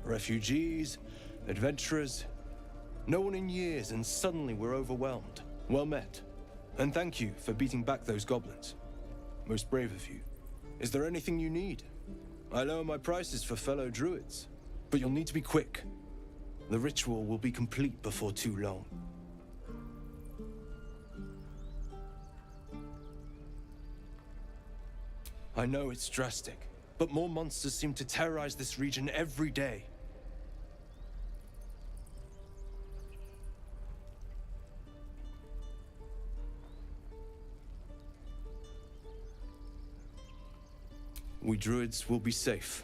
Refugees, adventurers. No one in years, and suddenly we're overwhelmed. Well met. And thank you for beating back those goblins. Most brave of you. Is there anything you need? I lower my prices for fellow druids, but you'll need to be quick. The ritual will be complete before too long. I know it's drastic, but more monsters seem to terrorize this region every day. We druids will be safe.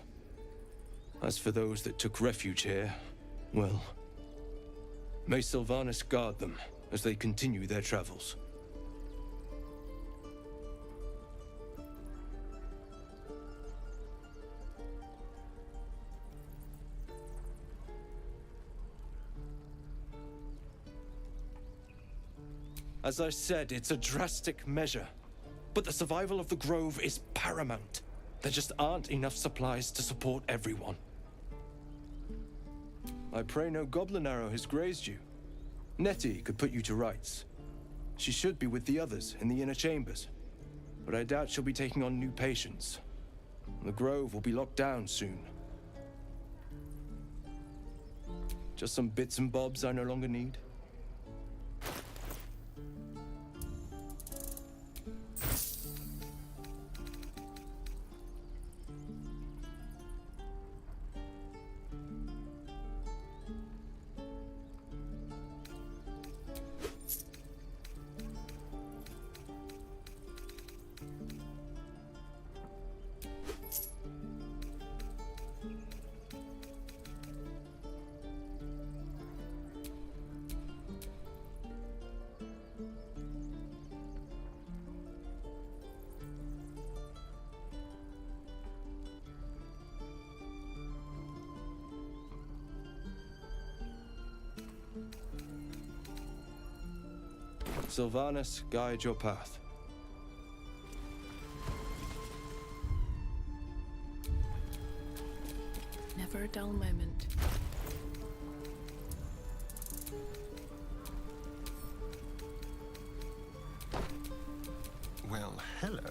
As for those that took refuge here, well, may Sylvanas guard them as they continue their travels. As I said, it's a drastic measure, but the survival of the Grove is paramount. There just aren't enough supplies to support everyone. I pray no goblin arrow has grazed you. Nettie could put you to rights. She should be with the others in the inner chambers, but I doubt she'll be taking on new patients. The Grove will be locked down soon. Just some bits and bobs I no longer need. Sylvanas, guide your path. Never a dull moment. Well, hello.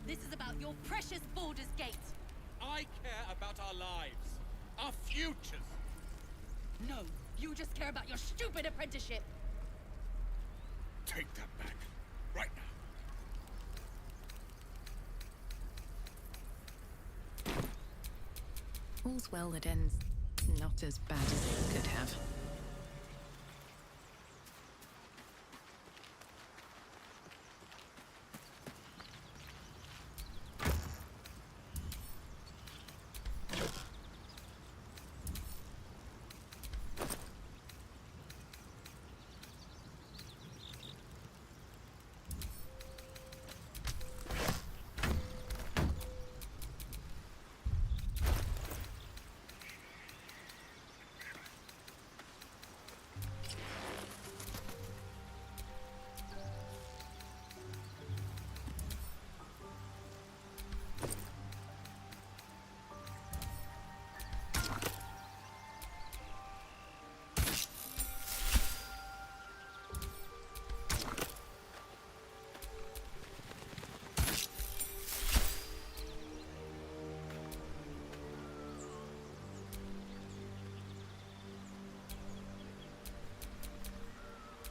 This is about your precious Baldur's Gate. I care about our lives. Our futures! No, you just care about your stupid apprenticeship. Take that back. Right now. All's well that ends not as bad as it could have.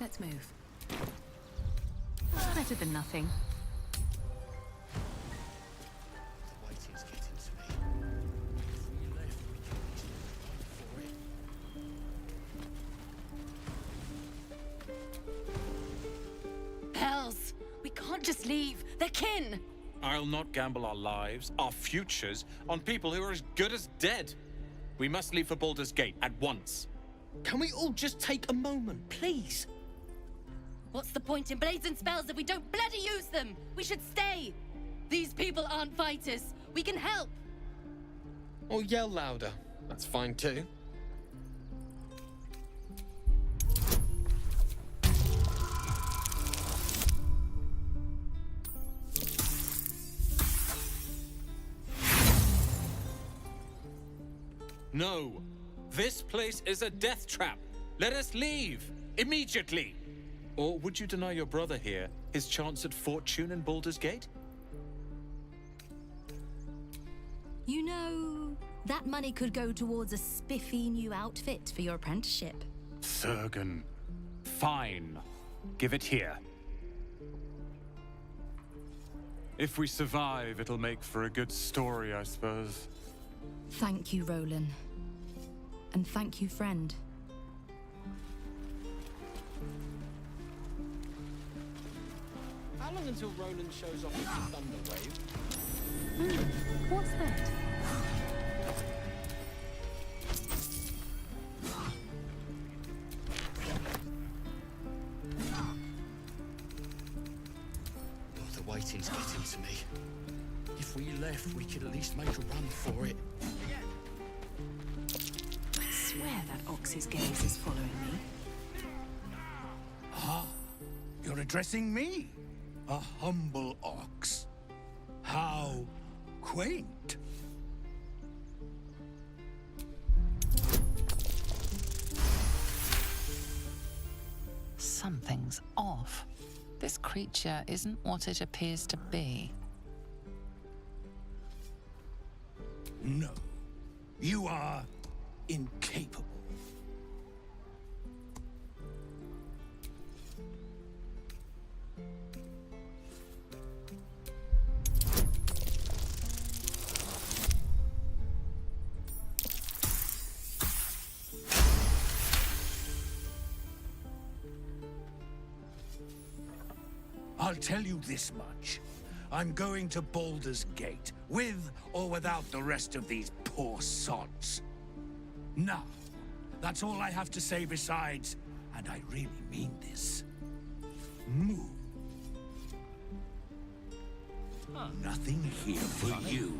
Let's move. Better than nothing. Waiting's getting to me. Before you left, we can for it. Hells! We can't just leave. They're kin! I'll not gamble our lives, our futures, on people who are as good as dead. We must leave for Baldur's Gate at once. Can we all just take a moment, please? What's the point in blades and spells if we don't bloody use them? We should stay! These people aren't fighters. We can help! Or yell louder. That's fine too. No. This place is a death trap. Let us leave. Immediately. Or would you deny your brother here his chance at fortune in Baldur's Gate? You know, that money could go towards a spiffy new outfit for your apprenticeship. Thurgan. Fine. Give it here. If we survive, it'll make for a good story, I suppose. Thank you, Roland. And thank you, friend. How long until Roland shows off with the thunder wave? What's that? Oh, the waiting's getting to me. If we left, we could at least make a run for it. I swear that ox's gaze is following me. Ah, you're addressing me, a humble ox. How quaint. Something's off. This creature isn't what it appears to be. No, you are incapable. I'll tell you this much. I'm going to Baldur's Gate, with or without the rest of these poor sods. Now, that's all I have to say besides, and I really mean this. Move. Nothing here for you.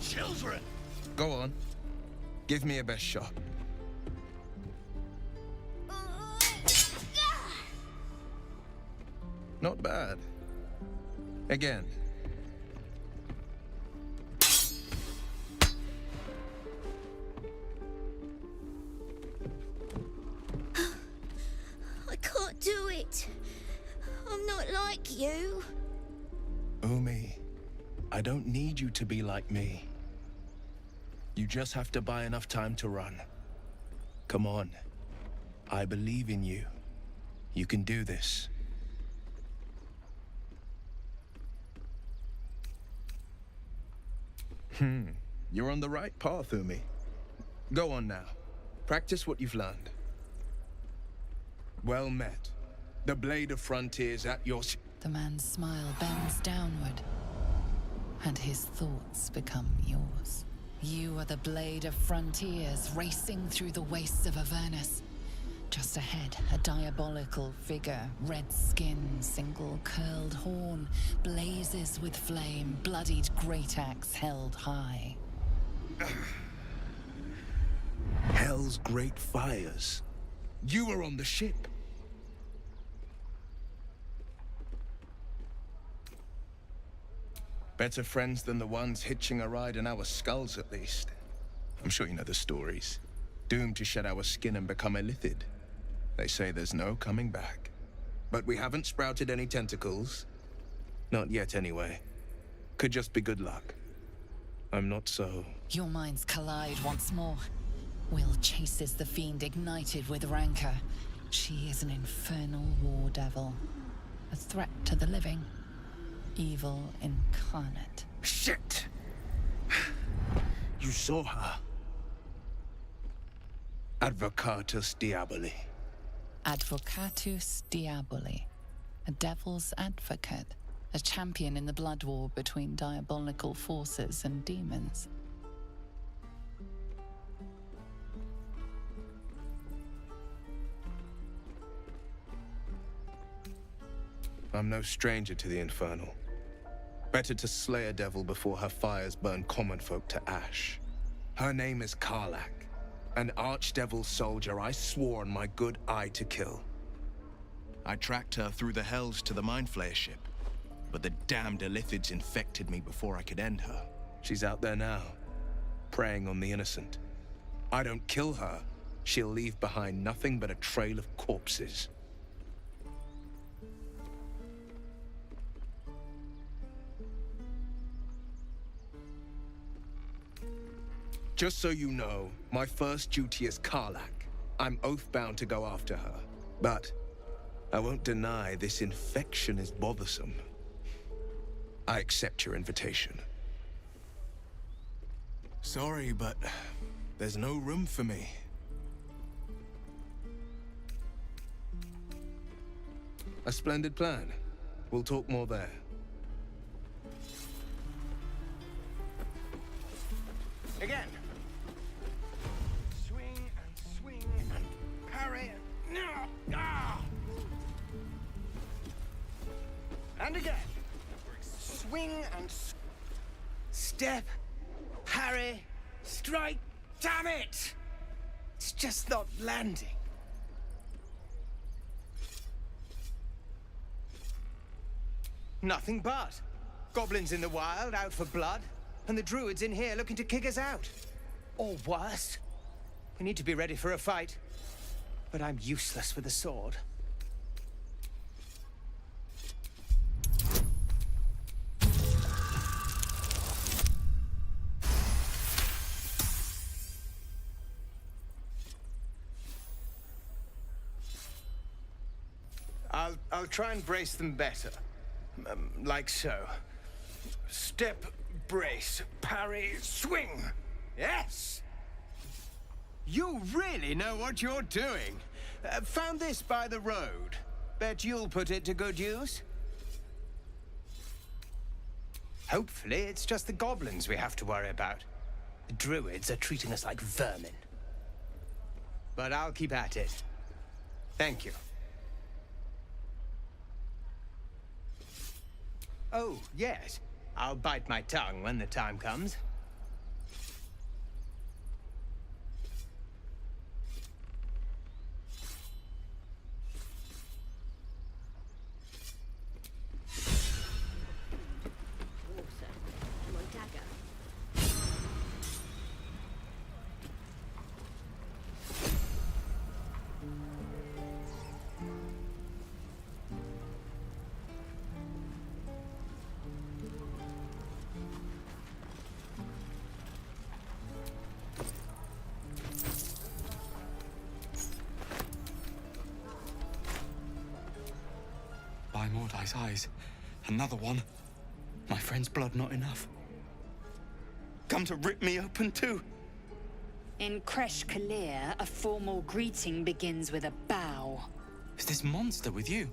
Children! Go on. Give me a best shot. Not bad. Again. I can't do it. I'm not like you. Umi, I don't need you to be like me. You just have to buy enough time to run. Come on. I believe in you. You can do this. You're on the right path, Umi. Go on now. Practice what you've learned. Well met. The blade of frontiers at your... The man's smile bends downward, and his thoughts become yours. You are the blade of frontiers racing through the wastes of Avernus. Just ahead, a diabolical figure, red skin, single curled horn, blazes with flame, bloodied great axe held high. Hell's great fires. You were on the ship. Better friends than the ones hitching a ride in our skulls, at least. I'm sure you know the stories. Doomed to shed our skin and become illithid. They say there's no coming back. But we haven't sprouted any tentacles. Not yet, anyway. Could just be good luck. I'm not so... Your minds collide once more. Will chases the fiend ignited with rancor. She is an infernal war devil. A threat to the living. Evil incarnate. Shit! You saw her. Advocatus Diaboli. Advocatus Diaboli. A devil's advocate. A champion in the blood war between diabolical forces and demons. I'm no stranger to the Infernal. Better to slay a devil before her fires burn common folk to ash. Her name is Karlach, an archdevil soldier I swore on my good eye to kill. I tracked her through the hells to the Mind Flayer ship, but the damned Illithids infected me before I could end her. She's out there now, preying on the innocent. I don't kill her, she'll leave behind nothing but a trail of corpses. Just so you know, my first duty is Karlach. I'm oath-bound to go after her. But I won't deny this infection is bothersome. I accept your invitation. Sorry, but there's no room for me. A splendid plan. We'll talk more there. Again. Swing and parry. And again. Swing and step, parry, strike. Damn it! It's just not landing. Nothing but. Goblins in the wild, out for blood, and the druids in here looking to kick us out. Or worse. We need to be ready for a fight. But I'm useless with a sword. I'll try and brace them better. Like so. Step, brace, parry, swing. Yes! You really know what you're doing. Found this by the road. Bet you'll put it to good use. Hopefully, it's just the goblins we have to worry about. The druids are treating us like vermin. But I'll keep at it. Thank you. Oh, yes. I'll bite my tongue when the time comes. By Mordai's eyes, another one. My friend's blood not enough. Come to rip me open too. In Kresh Kalir, a formal greeting begins with a bow. Is this monster with you?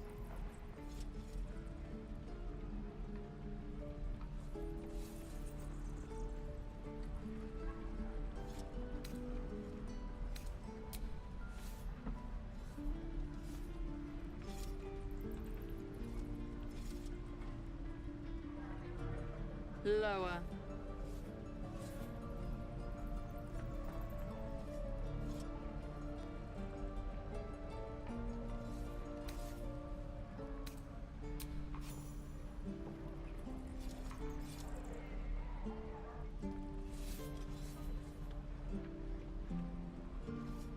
Lower.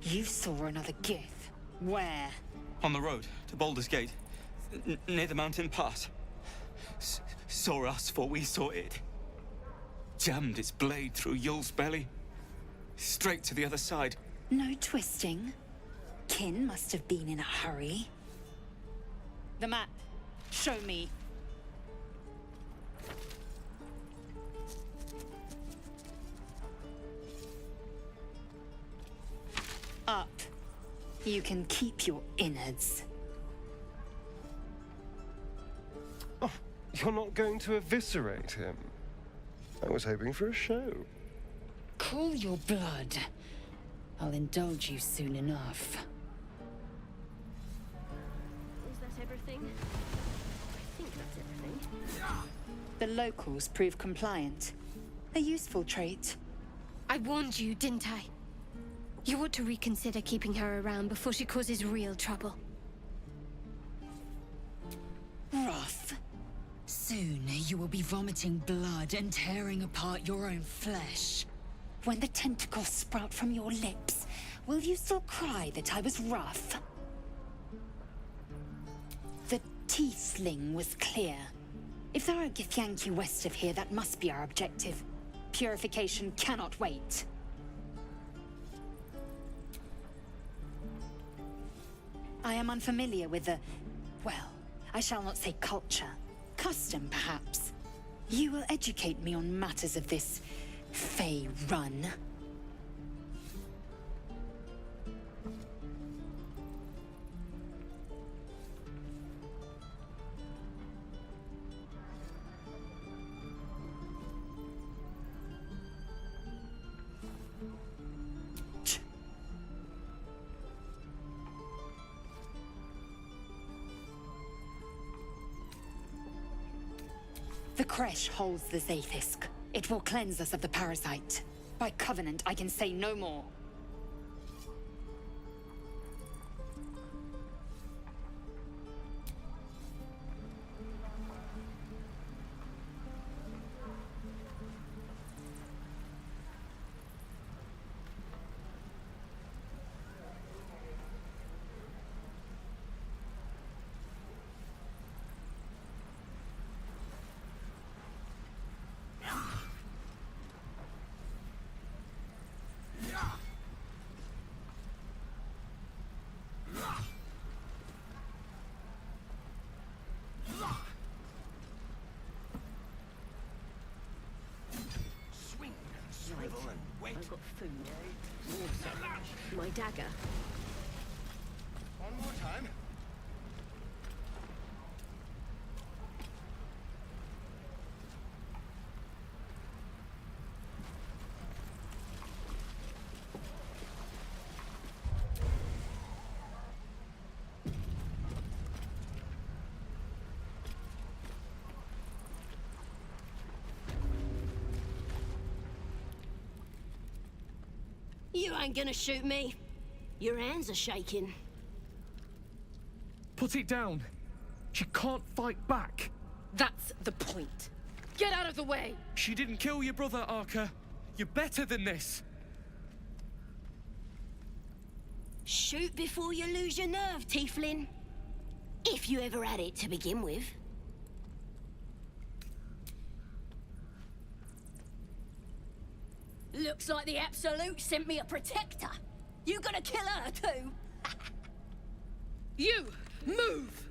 You saw another Gith. Where? On the road to Baldur's Gate, near the mountain pass. Saw us for we saw it. Jammed its blade through Yul's belly. Straight to the other side. No twisting. Kin must have been in a hurry. The map. Show me. Up. You can keep your innards. Oh, you're not going to eviscerate him? I was hoping for a show. Cool your blood. I'll indulge you soon enough. Is that everything? I think The locals prove compliant. A useful trait. I warned you, didn't I? You ought to reconsider keeping her around before she causes real trouble. Rough. Soon you will be vomiting blood and tearing apart your own flesh. When the tentacles sprout from your lips, will you still cry that I was rough? The tiefling was clear. If there are Githyanki west of here, that must be our objective. Purification cannot wait. I am unfamiliar with the... well, I shall not say culture. Custom, perhaps. You will educate me on matters of this... Fey run. The creche holds the Zaithisk. It will cleanse us of the parasite. By covenant, I can say no more. I've got food, water, my dagger. One more time. You ain't gonna shoot me. Your hands are shaking. Put it down. She can't fight back. That's the point. Get out of the way! She didn't kill your brother, Arca. You're better than this. Shoot before you lose your nerve, Tiefling. If you ever had it to begin with. Looks like the Absolute sent me a protector. You gonna kill her too? You! Move!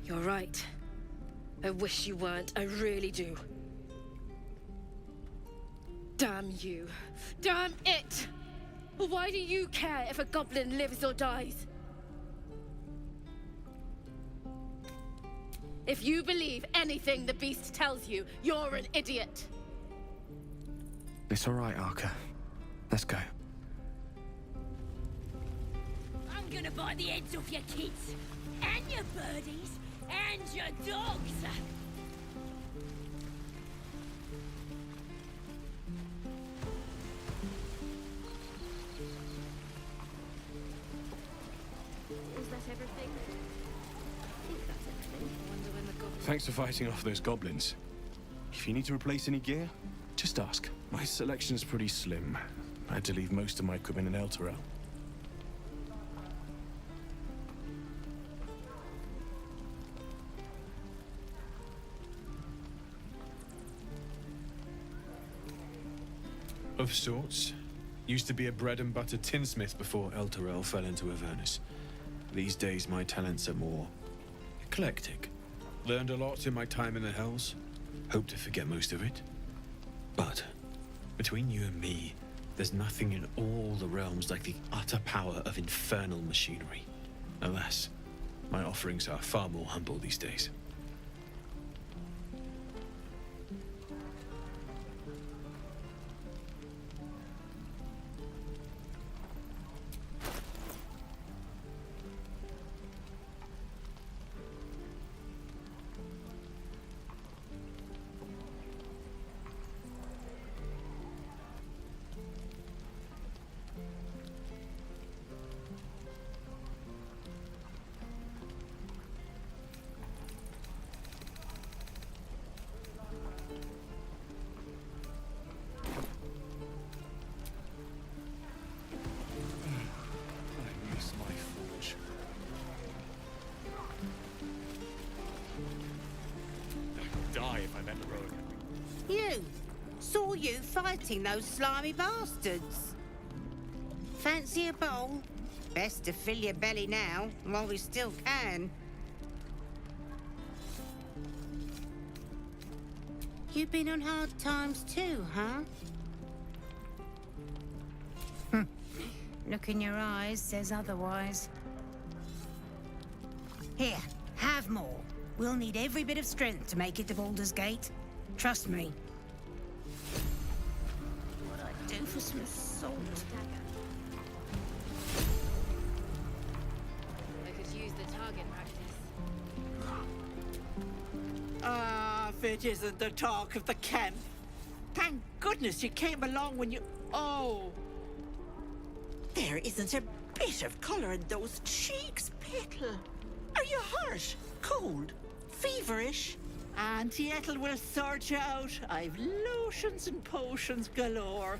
You're right. I wish you weren't, I really do. Damn you. Damn it! Why do you care if a goblin lives or dies? If you believe anything the beast tells you, you're an idiot. It's all right, Arca. Let's go. I'm gonna bite the heads off your kids, and your birdies, and your dogs. Is that everything? I think that's everything. I wonder when the goblins... Thanks for fighting off those goblins. If you need to replace any gear, just ask. My selection's pretty slim. I had to leave most of my equipment in Elturel. Of sorts. Used to be a bread and butter tinsmith before Elturel fell into Avernus. These days my talents are more eclectic. Learned a lot in my time in the Hells. Hope to forget most of it. But Between you and me, there's nothing in all the realms like the utter power of infernal machinery. Alas, my offerings are far more humble these days. Die if I met the road. You! Saw you fighting those slimy bastards. Fancy a bowl? Best to fill your belly now, while we still can. You've been on hard times too, huh? Look in your eyes says otherwise. Here, have more. We'll need every bit of strength to make it to Baldur's Gate. Trust me. What I'd do for some salt. I could use the target practice. Ah, if it isn't the talk of the camp. Thank goodness you came along when you... Oh! There isn't a bit of colour in those cheeks, Petal. Are you hurt? Cold? Feverish? Auntie Ethel will sort you out. I've lotions and potions galore.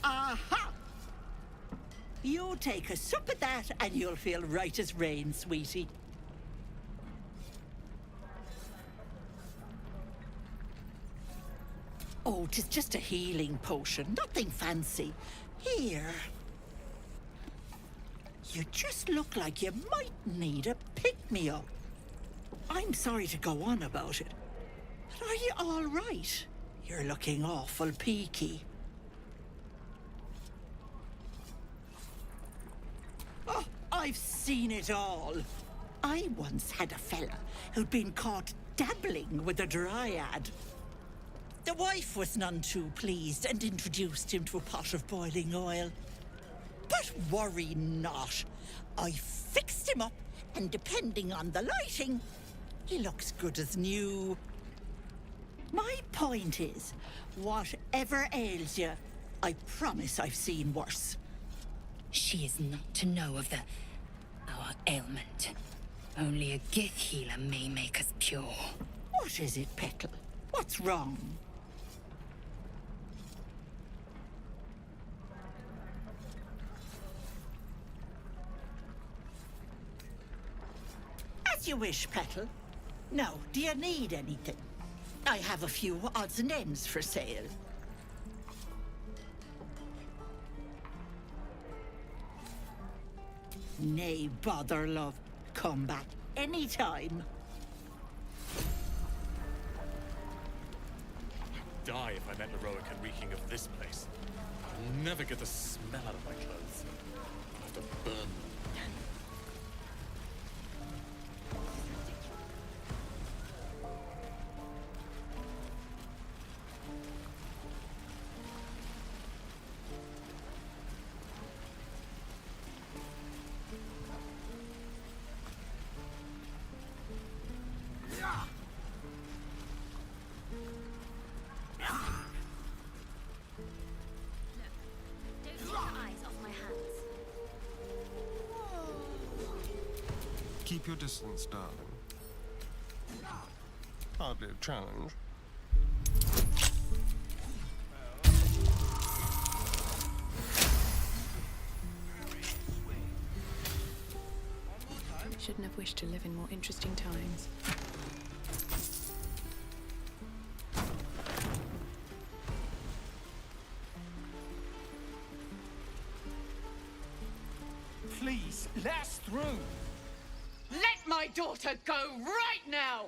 Aha! You take a sup at that and you'll feel right as rain, sweetie. Oh, 'tis just a healing potion, nothing fancy. Here. You just look like you might need a pick-me-up. I'm sorry to go on about it, but are you all right? You're looking awful peaky. Oh, I've seen it all. I once had a fella who'd been caught dabbling with a dryad. The wife was none too pleased and introduced him to a pot of boiling oil. But worry not. I fixed him up, and depending on the lighting, he looks good as new. My point is, whatever ails you, I promise I've seen worse. She is not to know of our ailment. Only a Gith healer may make us cure. What is it, Petal? What's wrong? As you wish, Petal. Now, do you need anything? I have a few odds and ends for sale. Nay, bother, love. Come back anytime. Die if I met Leroic and reeking of this place. I'll never get the smell out of my clothes. I'll have to burn them. Keep your distance, darling. Hardly a challenge. Shouldn't have wished to live in more interesting times. let us through. Let my daughter go right now!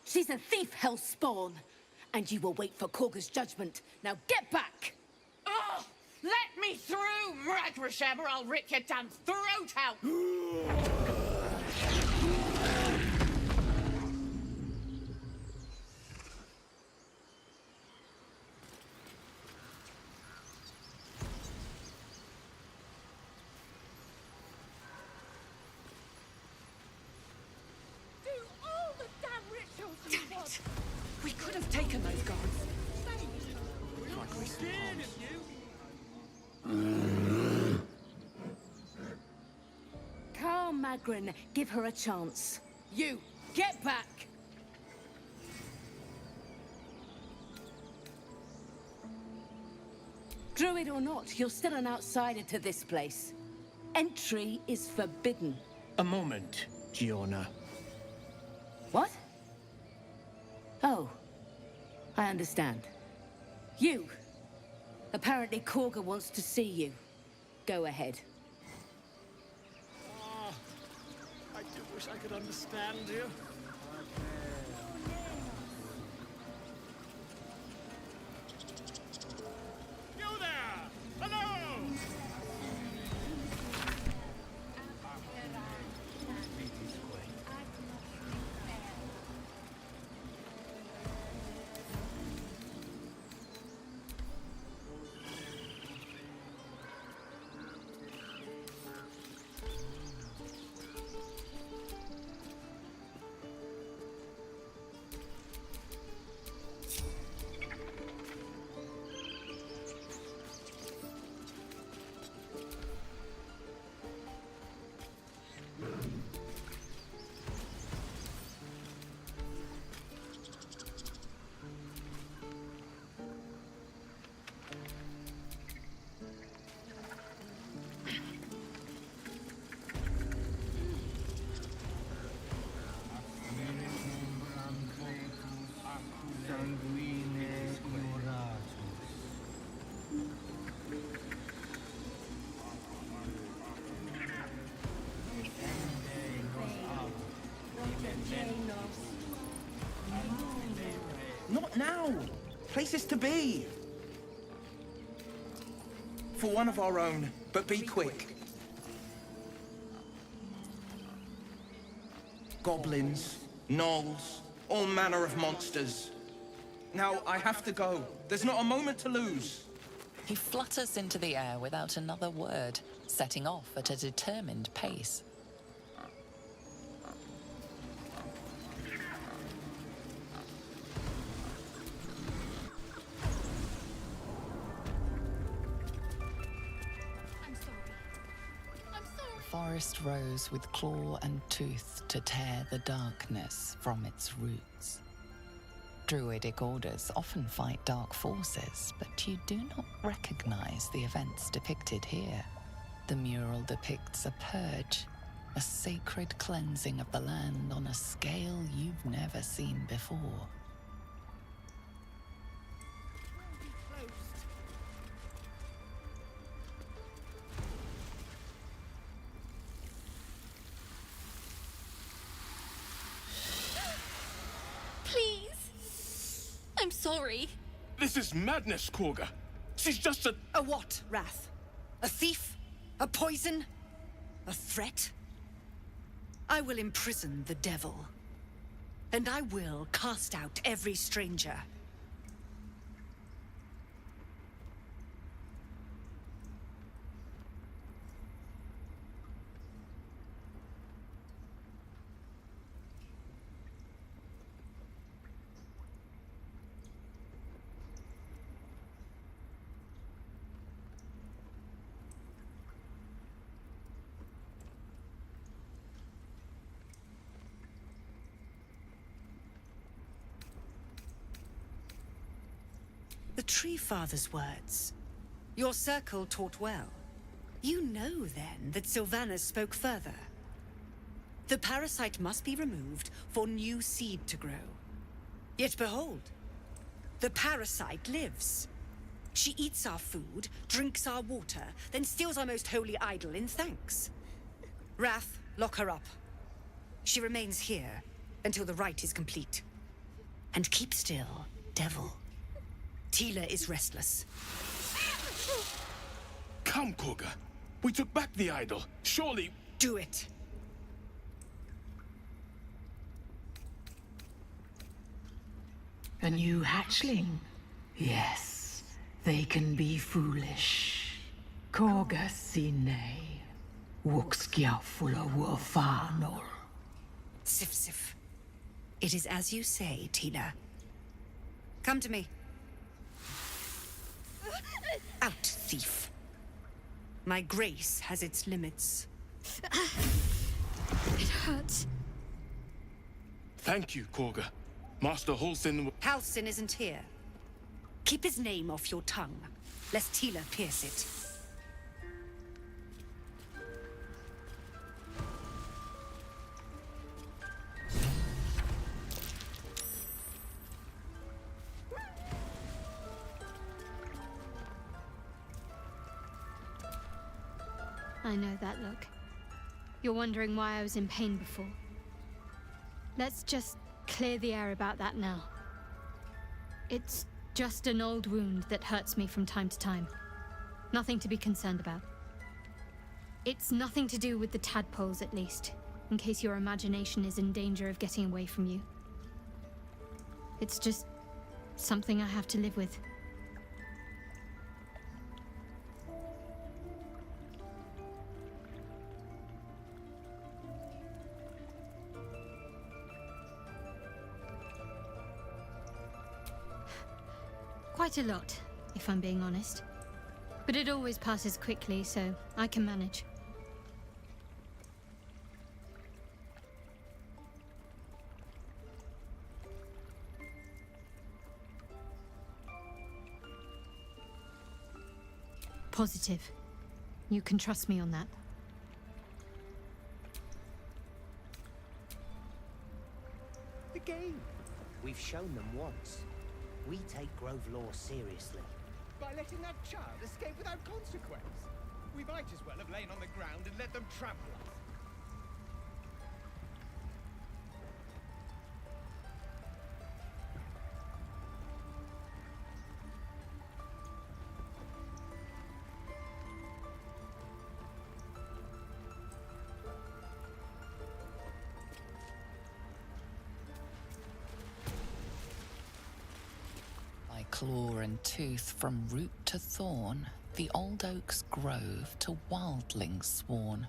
She's a thief, hellspawn. And you will wait for Korga's judgment. Now get back! Oh, let me through, Mragrasham, or I'll rip your damn throat out! We could have taken those guards. Carl Magrin, give her a chance. You, get back! Druid or not, you're still an outsider to this place. Entry is forbidden. A moment, Giona. What? Oh, I understand. You! Apparently Korga wants to see you. Go ahead. Oh, I do wish I could understand you. You there! Hello! Not now! Places to be! For one of our own, but be quick. Goblins, gnolls, all manner of monsters. Now, I have to go. There's not a moment to lose. He flutters into the air without another word, setting off at a determined pace. The forest rose with claw and tooth to tear the darkness from its roots. Druidic orders often fight dark forces, but you do not recognize the events depicted here. The mural depicts a purge, a sacred cleansing of the land on a scale you've never seen before. Please! I'm sorry. This is madness, Korga. She's just a... A what, Wrath? A thief? A poison? A threat? I will imprison the devil. And I will cast out every stranger. The Tree Father's words. Your circle taught well. You know, then, that Sylvanas spoke further. The parasite must be removed for new seed to grow. Yet behold, the parasite lives. She eats our food, drinks our water, then steals our most holy idol in thanks. Wrath, lock her up. She remains here until the rite is complete. And keep still, devil. Tila is restless. Come, Koga. We took back the idol. Surely... Do it. A new hatchling? Yes, they can be foolish. Koga sine. Wuxkiafula wufanol. Sif Sif. It is as you say, Tila. Come to me. Out, thief. My grace has its limits. It hurts. Thank you, Koga. Master Halsin... Halsin isn't here. Keep his name off your tongue, lest Tila pierce it. I know that look. You're wondering why I was in pain before. Let's just clear the air about that now. It's just an old wound that hurts me from time to time. Nothing to be concerned about. It's nothing to do with the tadpoles, at least, in case your imagination is in danger of getting away from you. It's just something I have to live with. Quite a lot, if I'm being honest. But it always passes quickly, so I can manage. Positive. You can trust me on that. The game. We've shown them once. We take Grove law seriously. By letting that child escape without consequence. We might as well have lain on the ground and let them trample us. Claw and tooth from root to thorn, the old oak's grove to wildlings sworn.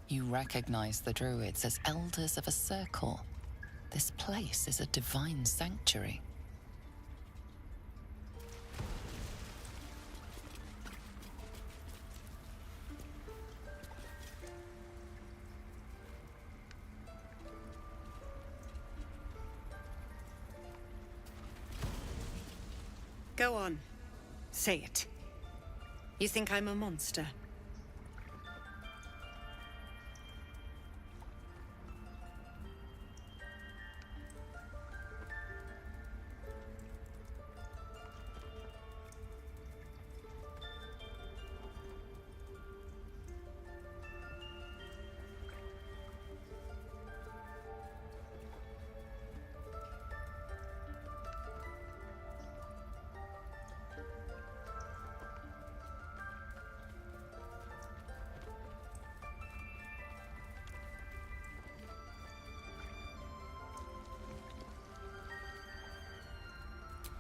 You recognize the druids as elders of a circle. This place is a divine sanctuary. Go on. Say it. You think I'm a monster?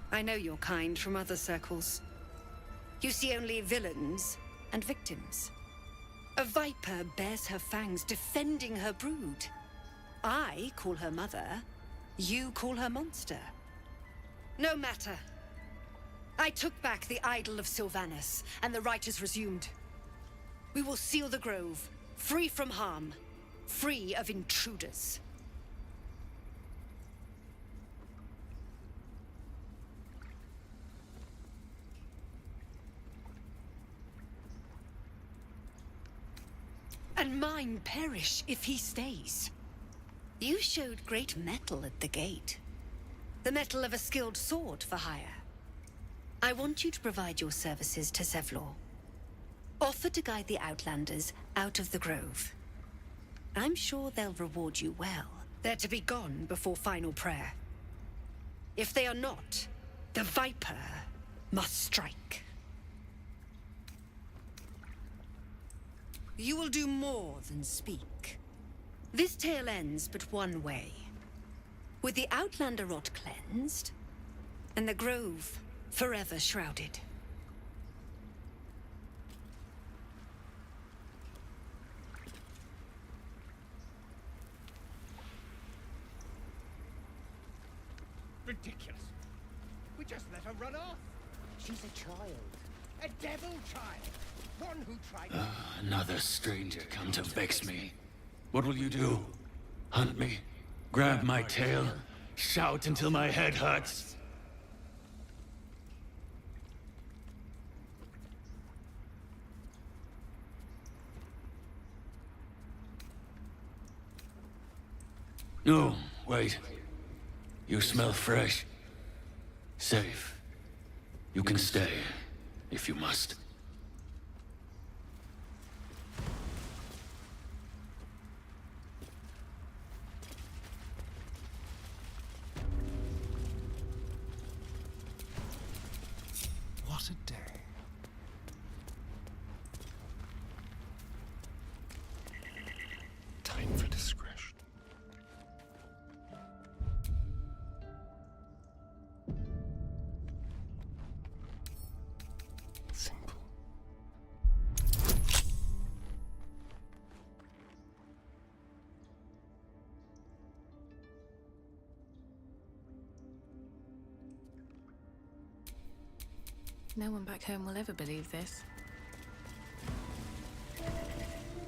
I know your kind from other circles. You see only villains and victims. A viper bears her fangs defending her brood. I call her mother, you call her monster. No matter. I took back the idol of Sylvanas, and the rite is resumed. We will seal the grove, free from harm, free of intruders. And mine perish if he stays. You showed great mettle at the gate. The mettle of a skilled sword for hire. I want you to provide your services to Zevlor. Offer to guide the Outlanders out of the grove. I'm sure they'll reward you well. They're to be gone before final prayer. If they are not, the Viper must strike. You will do more than speak. This tale ends but one way. With the Outlander rot cleansed, and the Grove forever shrouded. Ridiculous. We just let her run off. She's a child. A devil child. One who tried... Another stranger come to vex me. What will you do? Hunt me? Grab my tail? Shout until my head hurts? No, wait. You smell fresh. Safe. You can stay, if you must. What a day. Time for discretion. Simple. No one back home will ever believe this.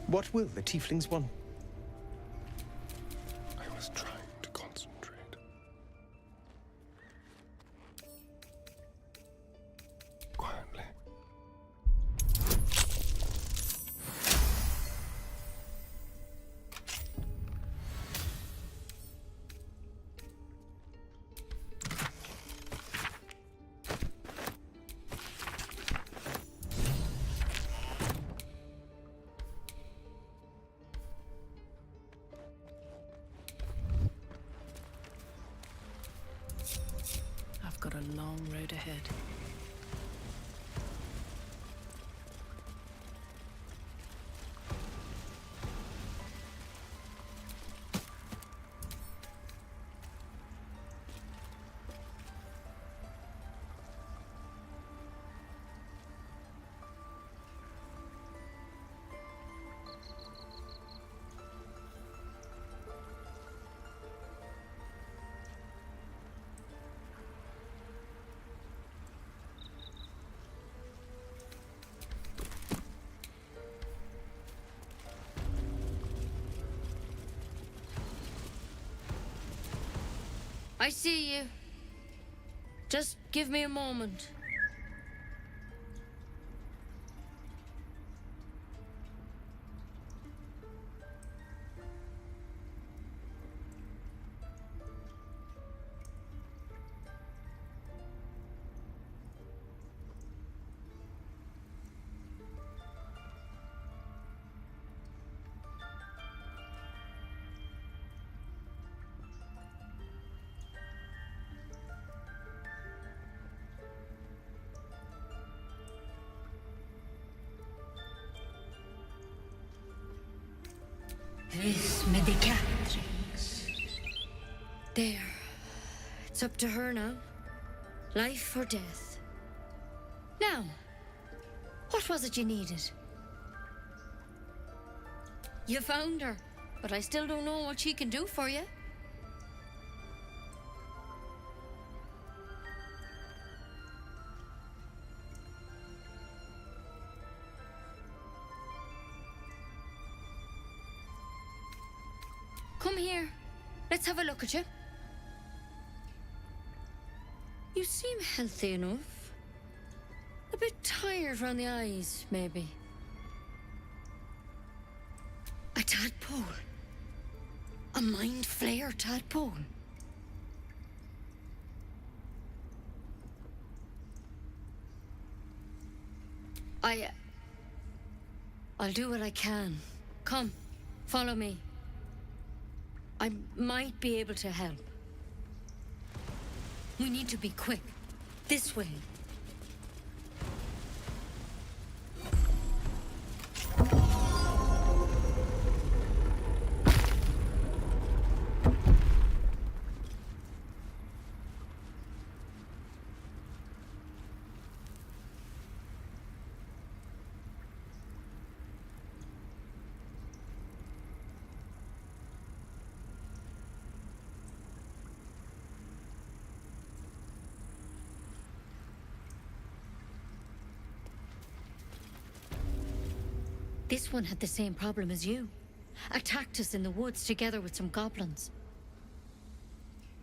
What will the tieflings want? I was trying to concentrate. Quietly. I've got a long road ahead. I see you. Just give me a moment. This medicatrix. There. It's up to her now. Life or death. Now, what was it you needed? You found her, but I still don't know what she can do for you. Come here. Let's have a look at you. You seem healthy enough. A bit tired around the eyes, maybe. A tadpole. A mind flayer tadpole. I'll do what I can. Come, follow me. I might be able to help. We need to be quick. This way. This one had the same problem as you. Attacked us in the woods together with some goblins.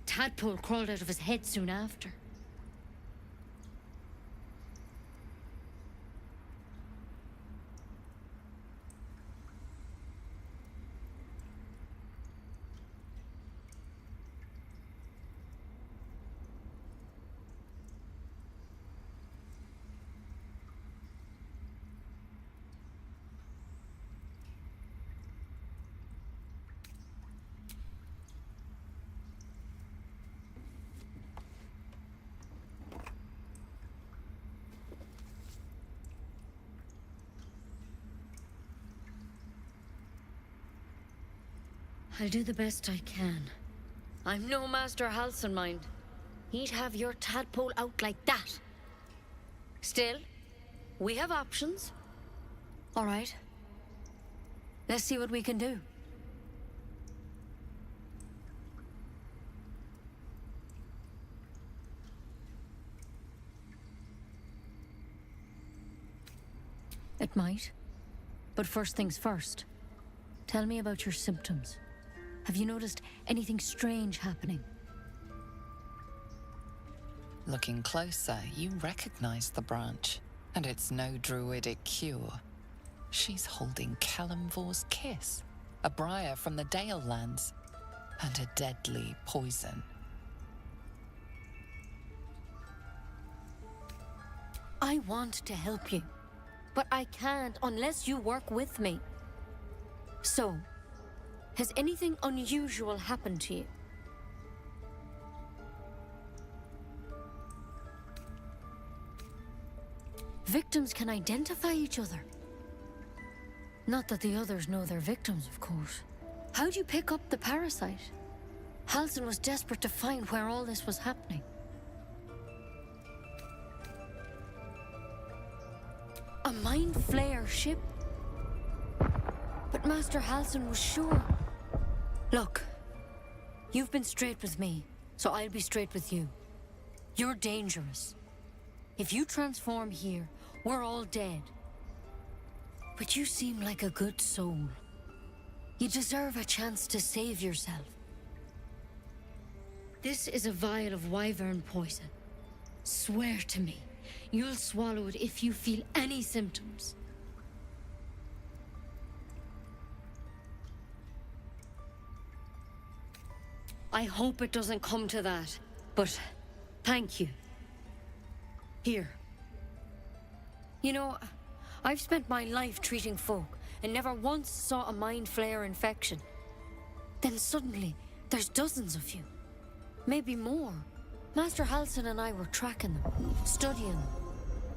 Tadpole crawled out of his head soon after. I'll do the best I can. I'm no Master Halsin, mind. He'd have your tadpole out like that. Still, we have options. All right. Let's see what we can do. It might. But first things first. Tell me about your symptoms. Have you noticed anything strange happening? Looking closer, you recognize the branch, and it's no druidic cure. She's holding Kalimvor's kiss, a briar from the Dale lands, and a deadly poison. I want to help you, but I can't unless you work with me. So, has anything unusual happened to you? Victims can identify each other. Not that the others know they're victims, of course. How'd you pick up the parasite? Halsin was desperate to find where all this was happening. A mind flayer ship? But Master Halsin was sure. Look, you've been straight with me, so I'll be straight with you. You're dangerous. If you transform here, we're all dead. But you seem like a good soul. You deserve a chance to save yourself. This is a vial of wyvern poison. Swear to me, you'll swallow it if you feel any symptoms. I hope it doesn't come to that, but thank you. Here. You know, I've spent my life treating folk and never once saw a mind flayer infection. Then suddenly, there's dozens of you. Maybe more. Master Halsin and I were tracking them, studying them,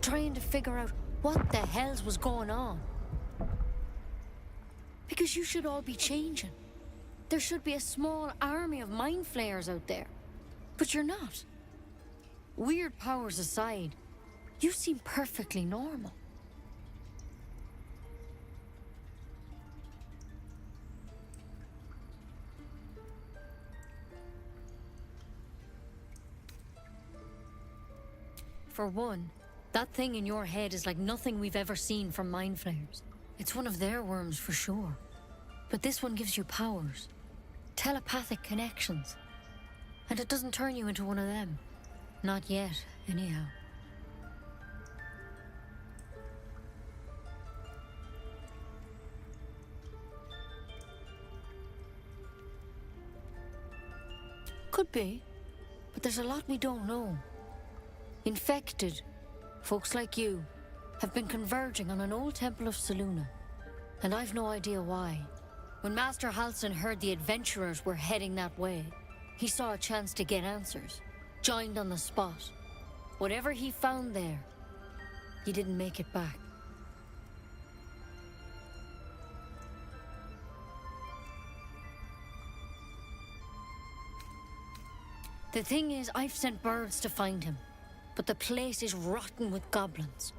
trying to figure out what the hells was going on. Because you should all be changing. There should be a small army of mind flayers out there. But you're not. Weird powers aside, you seem perfectly normal. For one, that thing in your head is like nothing we've ever seen from mind flayers. It's one of their worms for sure. But this one gives you powers. Telepathic connections. And it doesn't turn you into one of them. Not yet, anyhow. Could be, but there's a lot we don't know. Infected, folks like you, have been converging on an old temple of Selûne, and I've no idea why. When Master Halsin heard the adventurers were heading that way, he saw a chance to get answers, joined on the spot. Whatever he found there, he didn't make it back. The thing is, I've sent birds to find him, but the place is rotten with goblins.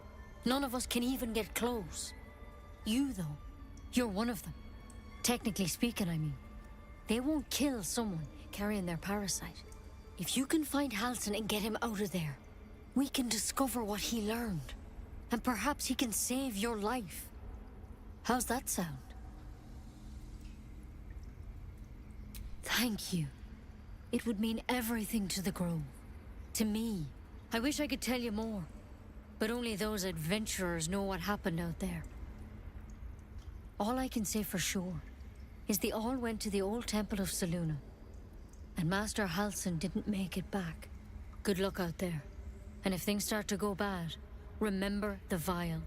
None of us can even get close. You, though, you're one of them. Technically speaking, I mean. They won't kill someone carrying their parasite. If you can find Halsin and get him out of there, we can discover what he learned. And perhaps he can save your life. How's that sound? Thank you. It would mean everything to the Grove. To me. I wish I could tell you more. But only those adventurers know what happened out there. All I can say for sure is they all went to the old temple of Selûne. And Master Halsin didn't make it back. Good luck out there. And if things start to go bad, remember the vial.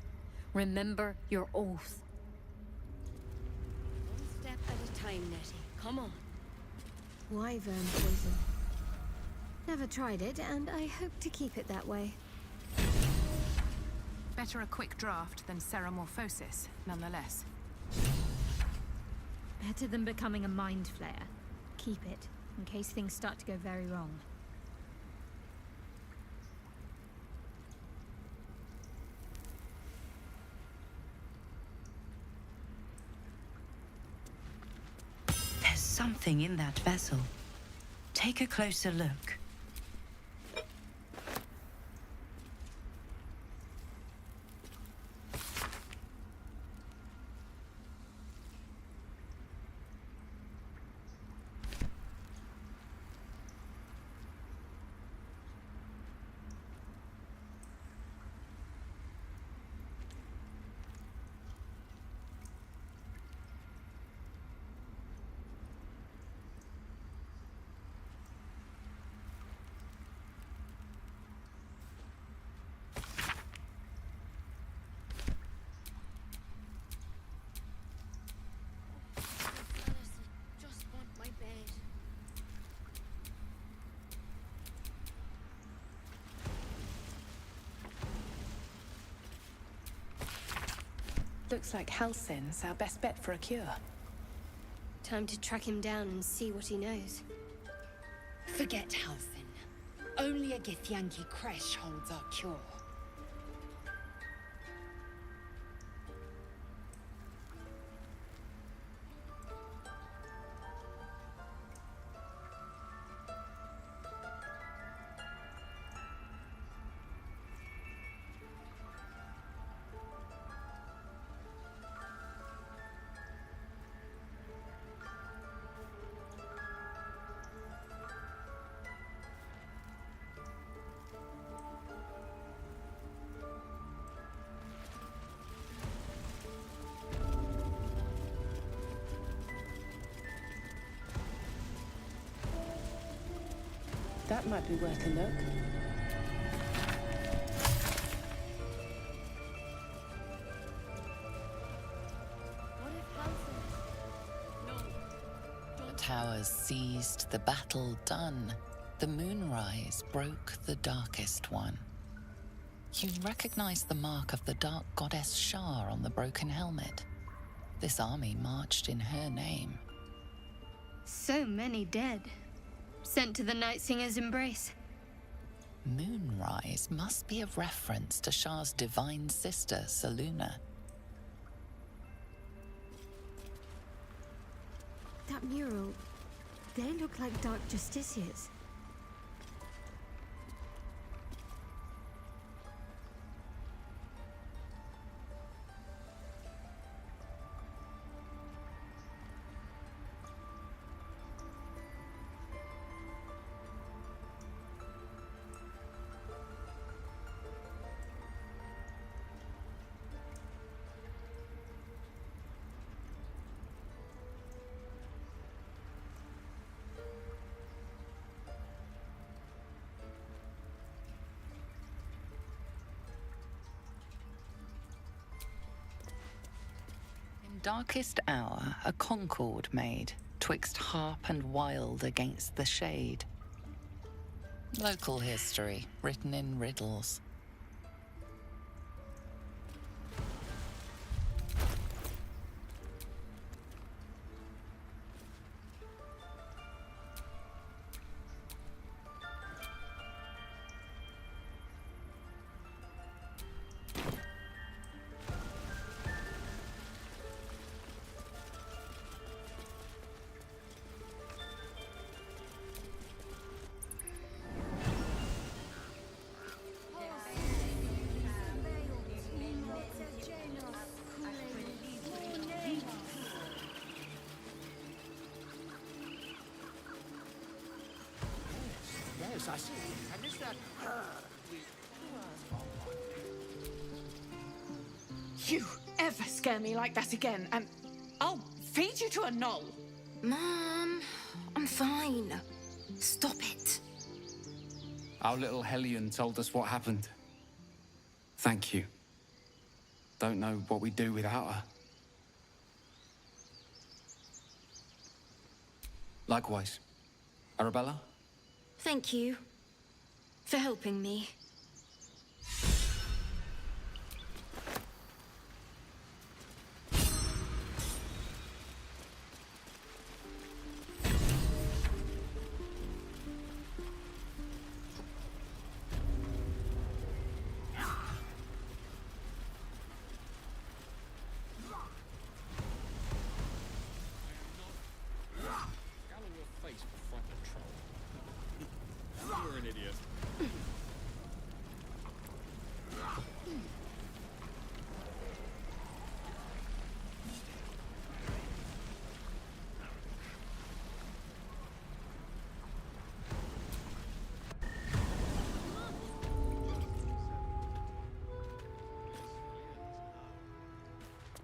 Remember your oath. One step at a time, Nettie. Come on. Wyvern poison. Never tried it, and I hope to keep it that way. Better a quick draft than ceramorphosis, nonetheless. Better than becoming a mind flayer. Keep it, in case things start to go very wrong. There's something in that vessel. Take a closer look. Looks like Halsin's our best bet for a cure. Time to track him down and see what he knows. Forget Halsin. Only a Githyanki Kresh holds our cure. That might be worth a look. The towers seized, the battle done. The moonrise broke the darkest one. You recognize the mark of the dark goddess Shar on the broken helmet. This army marched in her name. So many dead. Sent to the Night Singer's embrace. Moonrise must be a reference to Shar's divine sister, Selûne. That mural, they look like Dark Justiciars. darkest hour, a concord made, twixt harp and wild against the shade. Local history, written in riddles. Yes, I see. And is that her? You ever scare me like that again, and I'll feed you to a knoll. Mom, I'm fine. Stop it. Our little Hellion told us what happened. Thank you. Don't know what we'd do without her. Likewise. Arabella? Thank you for helping me. You're an idiot.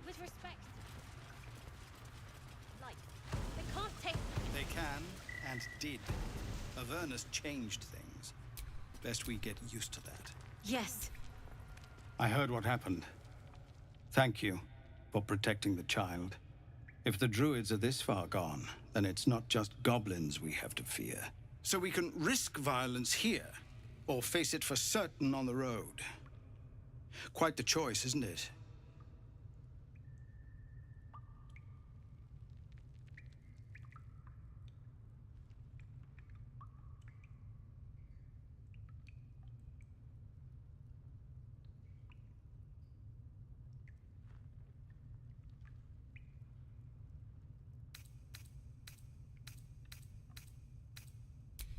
With respect. Like, they can't take... They can, and did. Avernus changed things. Best we get used to that. Yes. I heard what happened. Thank you for protecting the child. If the druids are this far gone, then it's not just goblins we have to fear. So we can risk violence here, or face it for certain on the road. Quite the choice, isn't it?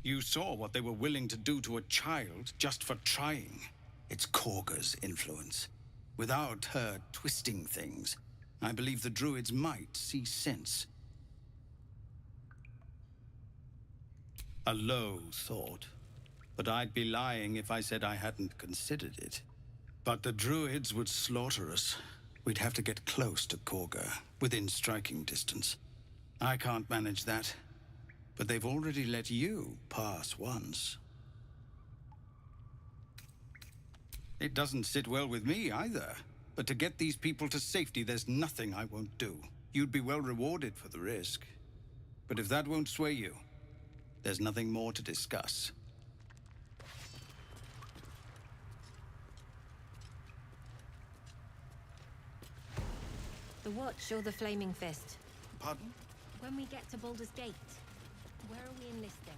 You saw what they were willing to do to a child just for trying. It's Korga's influence. Without her twisting things, I believe the druids might see sense. A low thought, but I'd be lying if I said I hadn't considered it. But the druids would slaughter us. We'd have to get close to Korga, within striking distance. I can't manage that. But they've already let you pass once. It doesn't sit well with me either. But to get these people to safety, there's nothing I won't do. You'd be well rewarded for the risk. But if that won't sway you, there's nothing more to discuss. The Watch or the Flaming Fist? Pardon? When we get to Baldur's Gate, where are we enlisting?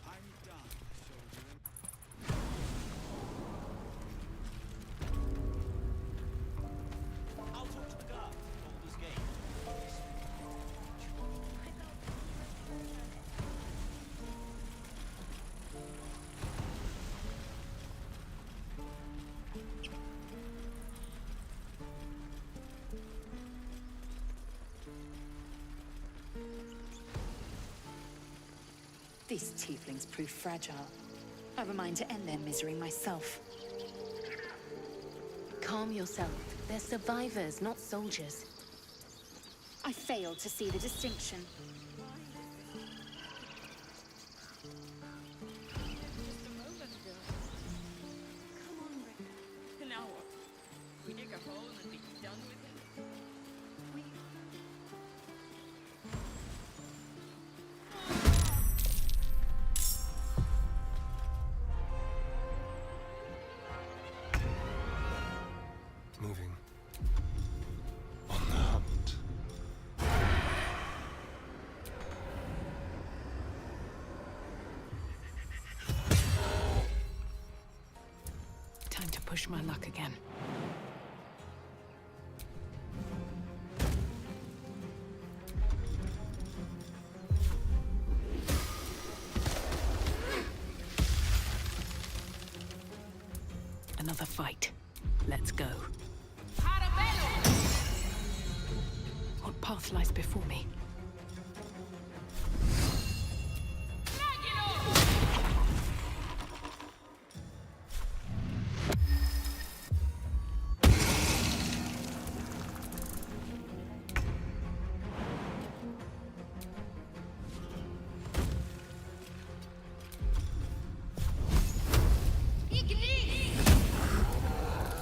I'm done, soldier. I'll talk to the guard at Baldur's Gate. These tieflings prove fragile. I have a mind to end their misery myself. Calm yourself. They're survivors, not soldiers. I failed to see the distinction. Now what? We dig a hole and be done with it? push my luck again. Another fight. Let's go. What path lies before me?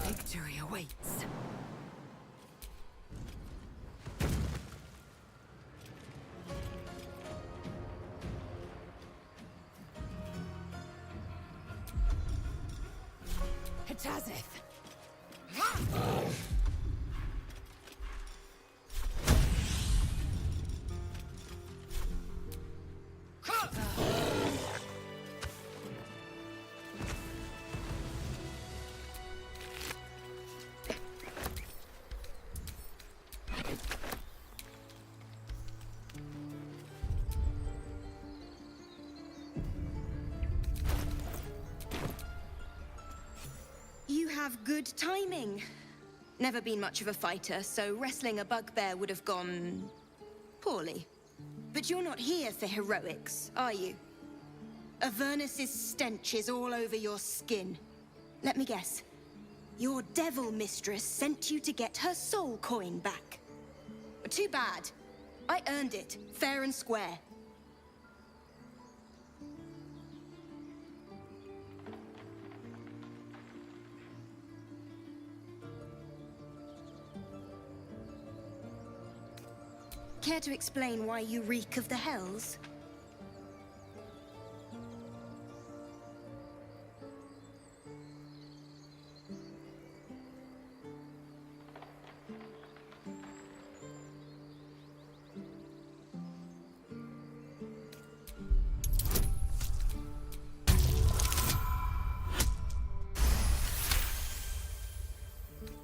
Victory awaits. Hitazeth. You have good timing. Never been much of a fighter, so wrestling a bugbear would have gone poorly. But you're not here for heroics, are you? Avernus's stench is all over your skin. Let me guess. Your devil mistress sent you to get her soul coin back. Too bad. I earned it, fair and square. Care to explain why you reek of the hells?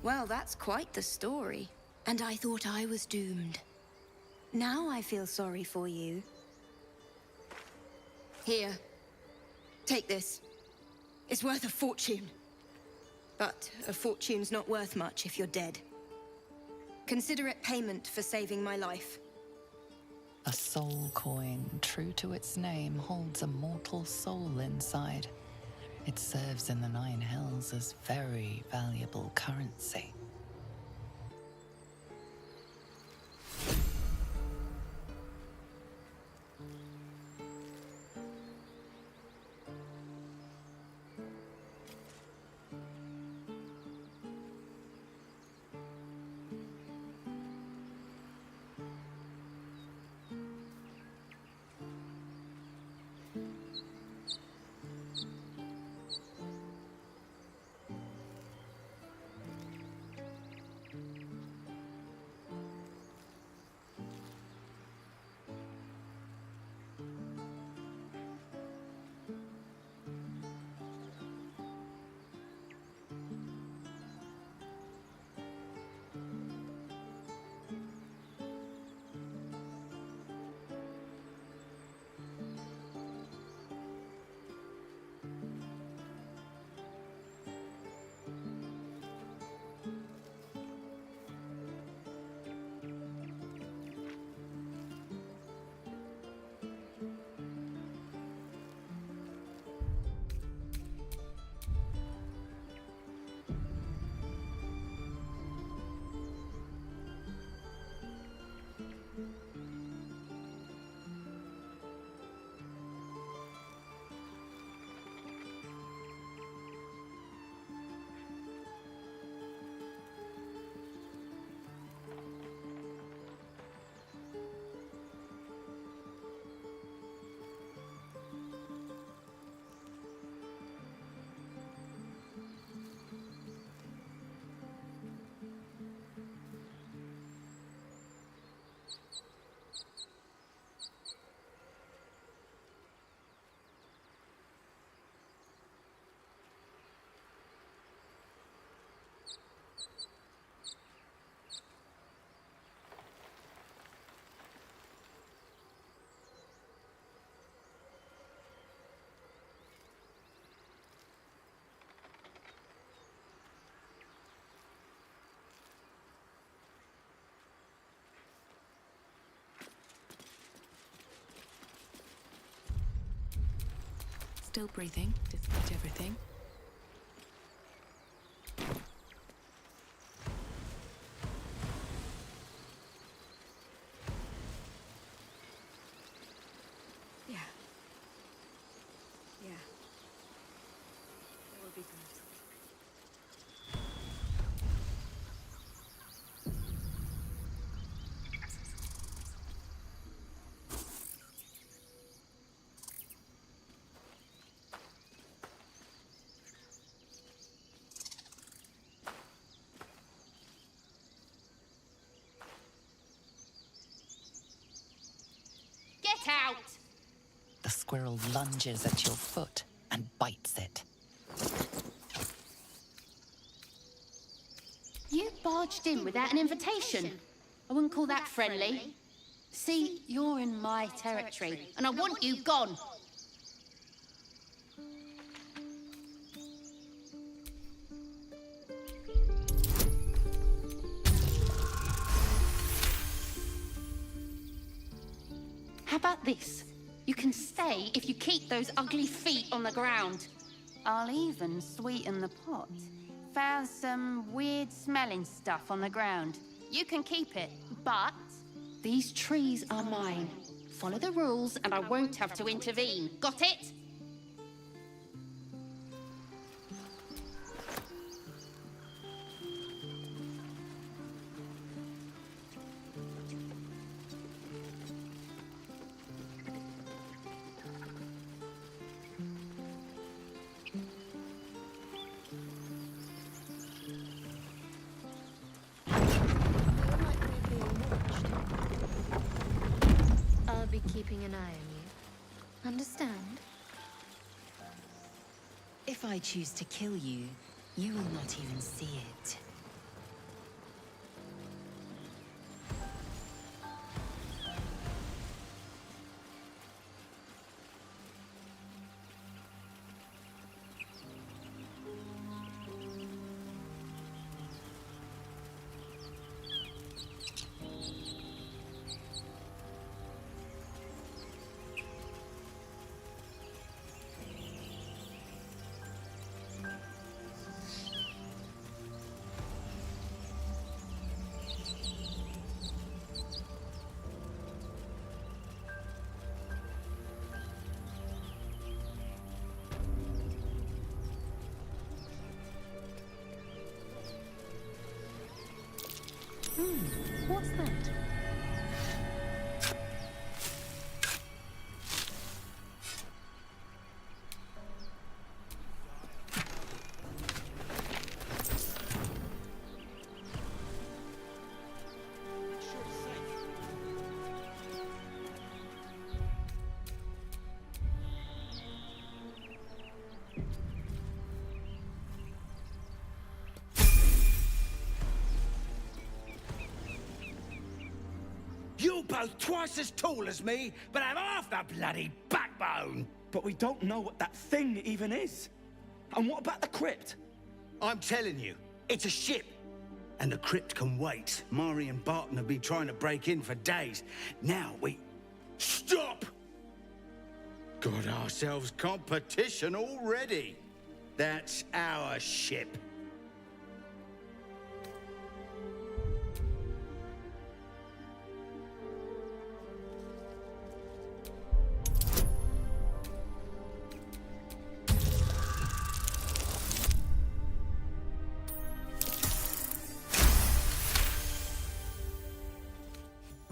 Well, that's quite the story. And I thought I was doomed. Now I feel sorry for you. Here. Take this. It's worth a fortune. But a fortune's not worth much if you're dead. Consider it payment for saving my life. A soul coin, true to its name, holds a mortal soul inside. It serves in the Nine Hells as very valuable currency. Still breathing, despite everything. Yeah. Yeah. It will be good. Get out! The squirrel lunges at your foot and bites it. You barged in without an invitation. I wouldn't call that friendly. See, you're in my territory, and I want you gone. How about this? You can stay if you keep those ugly feet on the ground. I'll even sweeten the pot. Found some weird smelling stuff on the ground. You can keep it, but these trees are mine. Follow the rules and I won't have to intervene. Got it? I'll be keeping an eye on you. Understand? If I choose to kill you, you will not even see it. What's that? You both twice as tall as me, but have half the bloody backbone! But we don't know what that thing even is. And what about the crypt? I'm telling you, it's a ship. And the crypt can wait. Mari and Barton have been trying to break in for days. Now we... Stop! Got ourselves competition already. That's our ship.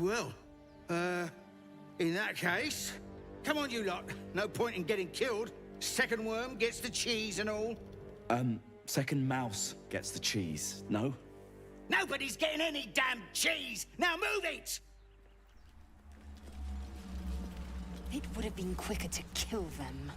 Well, in that case, come on you lot. No point in getting killed. Second worm gets the cheese and all. Second mouse gets the cheese, no? Nobody's getting any damn cheese! Now move it! It would have been quicker to kill them.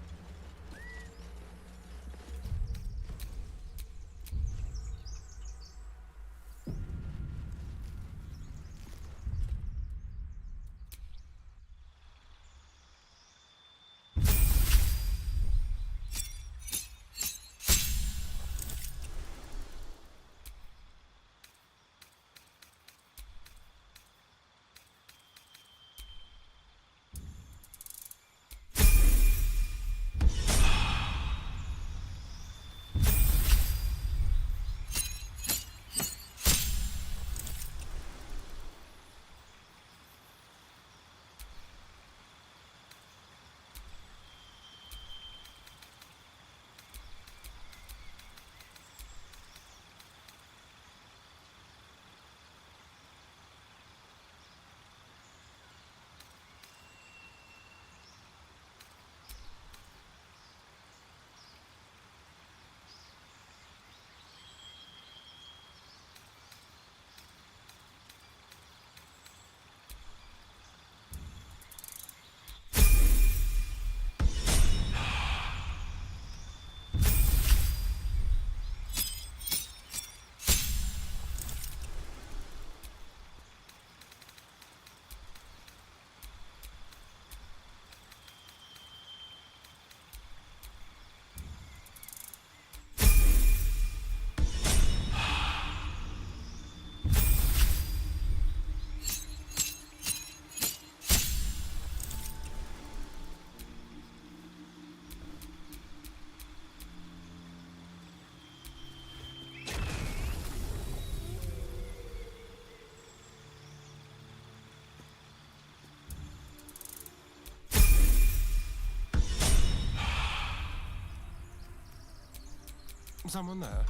Someone there?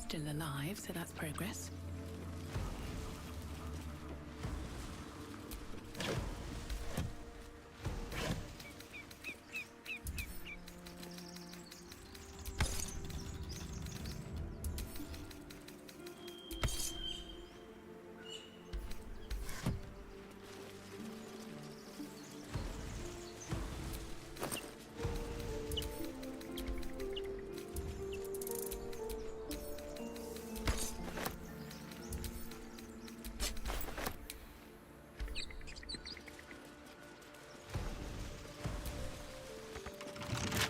Still alive, so that's progress.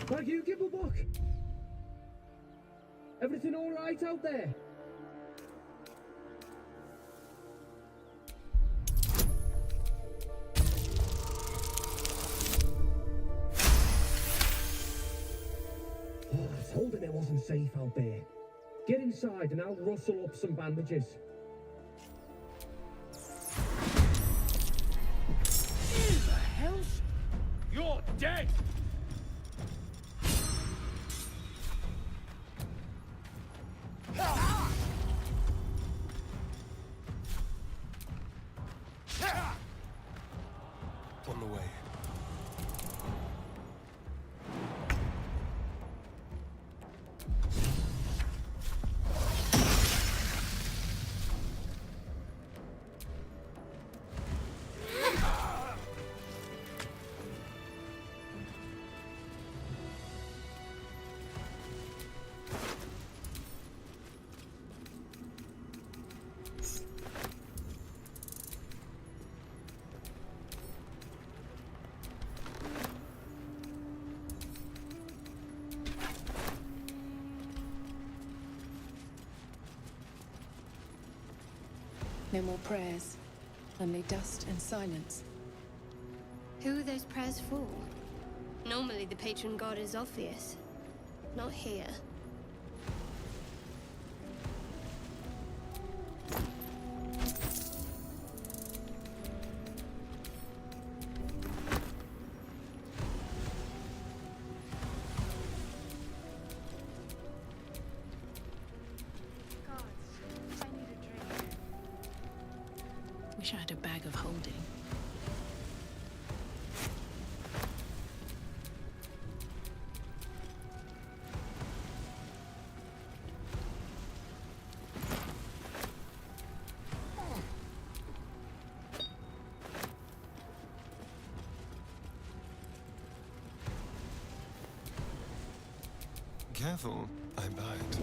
Thank you, Gibblebuck! Everything all right out there? Oh, I told him it wasn't safe out there. Get inside and I'll rustle up some bandages. Who the hell's... You're dead! On the way. No more prayers, only dust and silence. Who are those prayers for? Normally the patron god is obvious. Not here. Wish I had a bag of holding. Careful, I bite.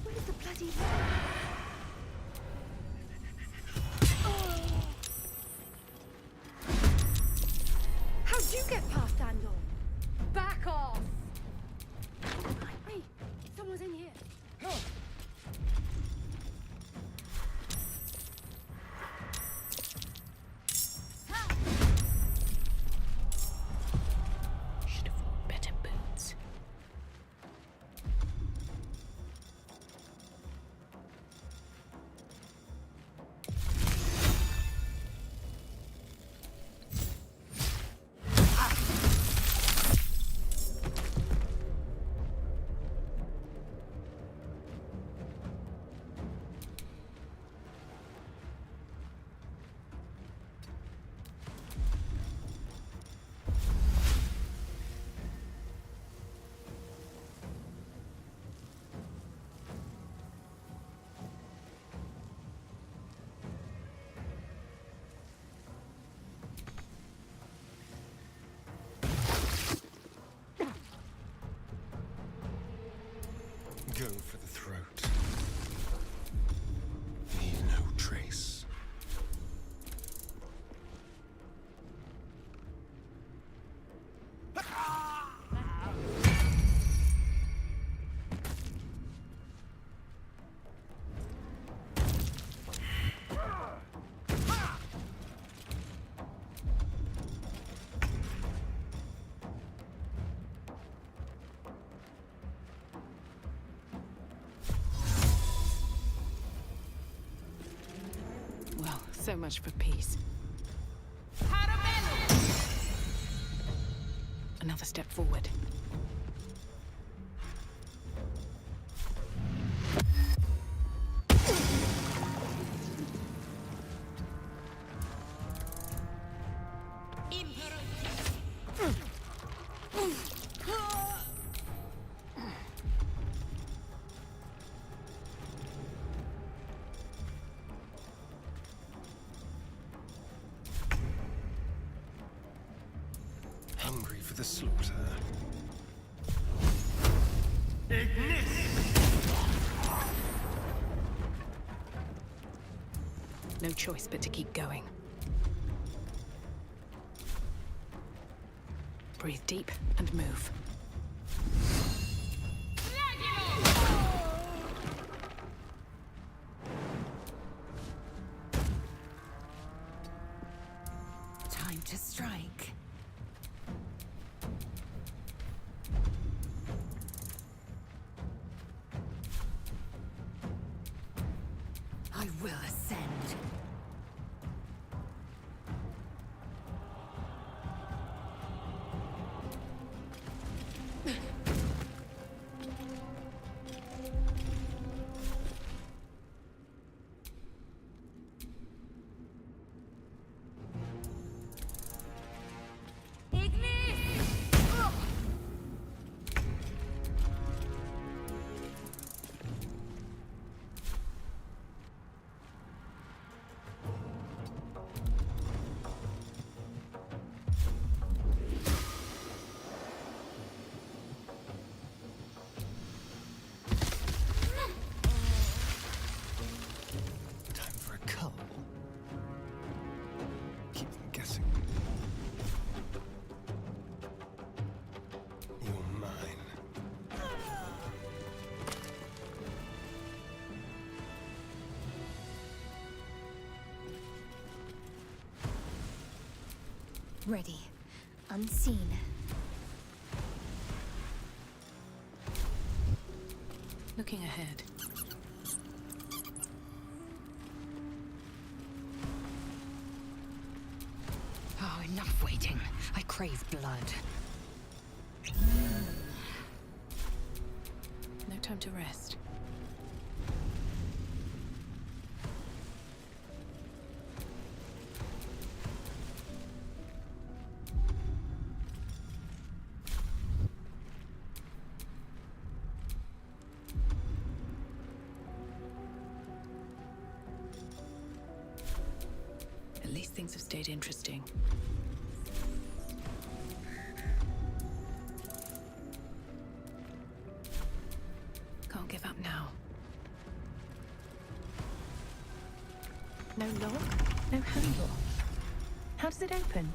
Where's the bloody... How'd you get past Andor? Back off! Hey, someone's in here. much for peace. Another step forward. Hungry for the slaughter. No choice but to keep going. Breathe deep and move. Time to strike. I will ascend. Time for a cull. Keep them guessing. You're mine. Ready. Unseen. Looking ahead. Oh, enough waiting. I crave blood. No time to rest. At least things have stayed interesting. Can't give up now. No lock? No handle? How does it open?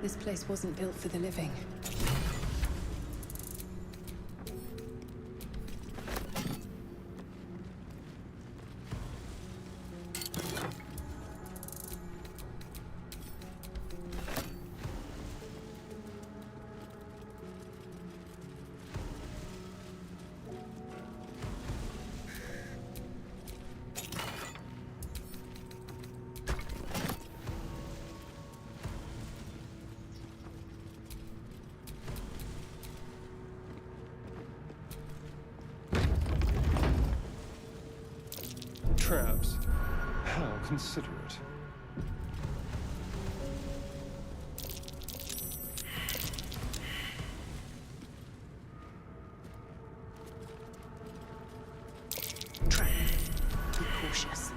This place wasn't built for the living. Traps. How considerate. Trap. Be cautious.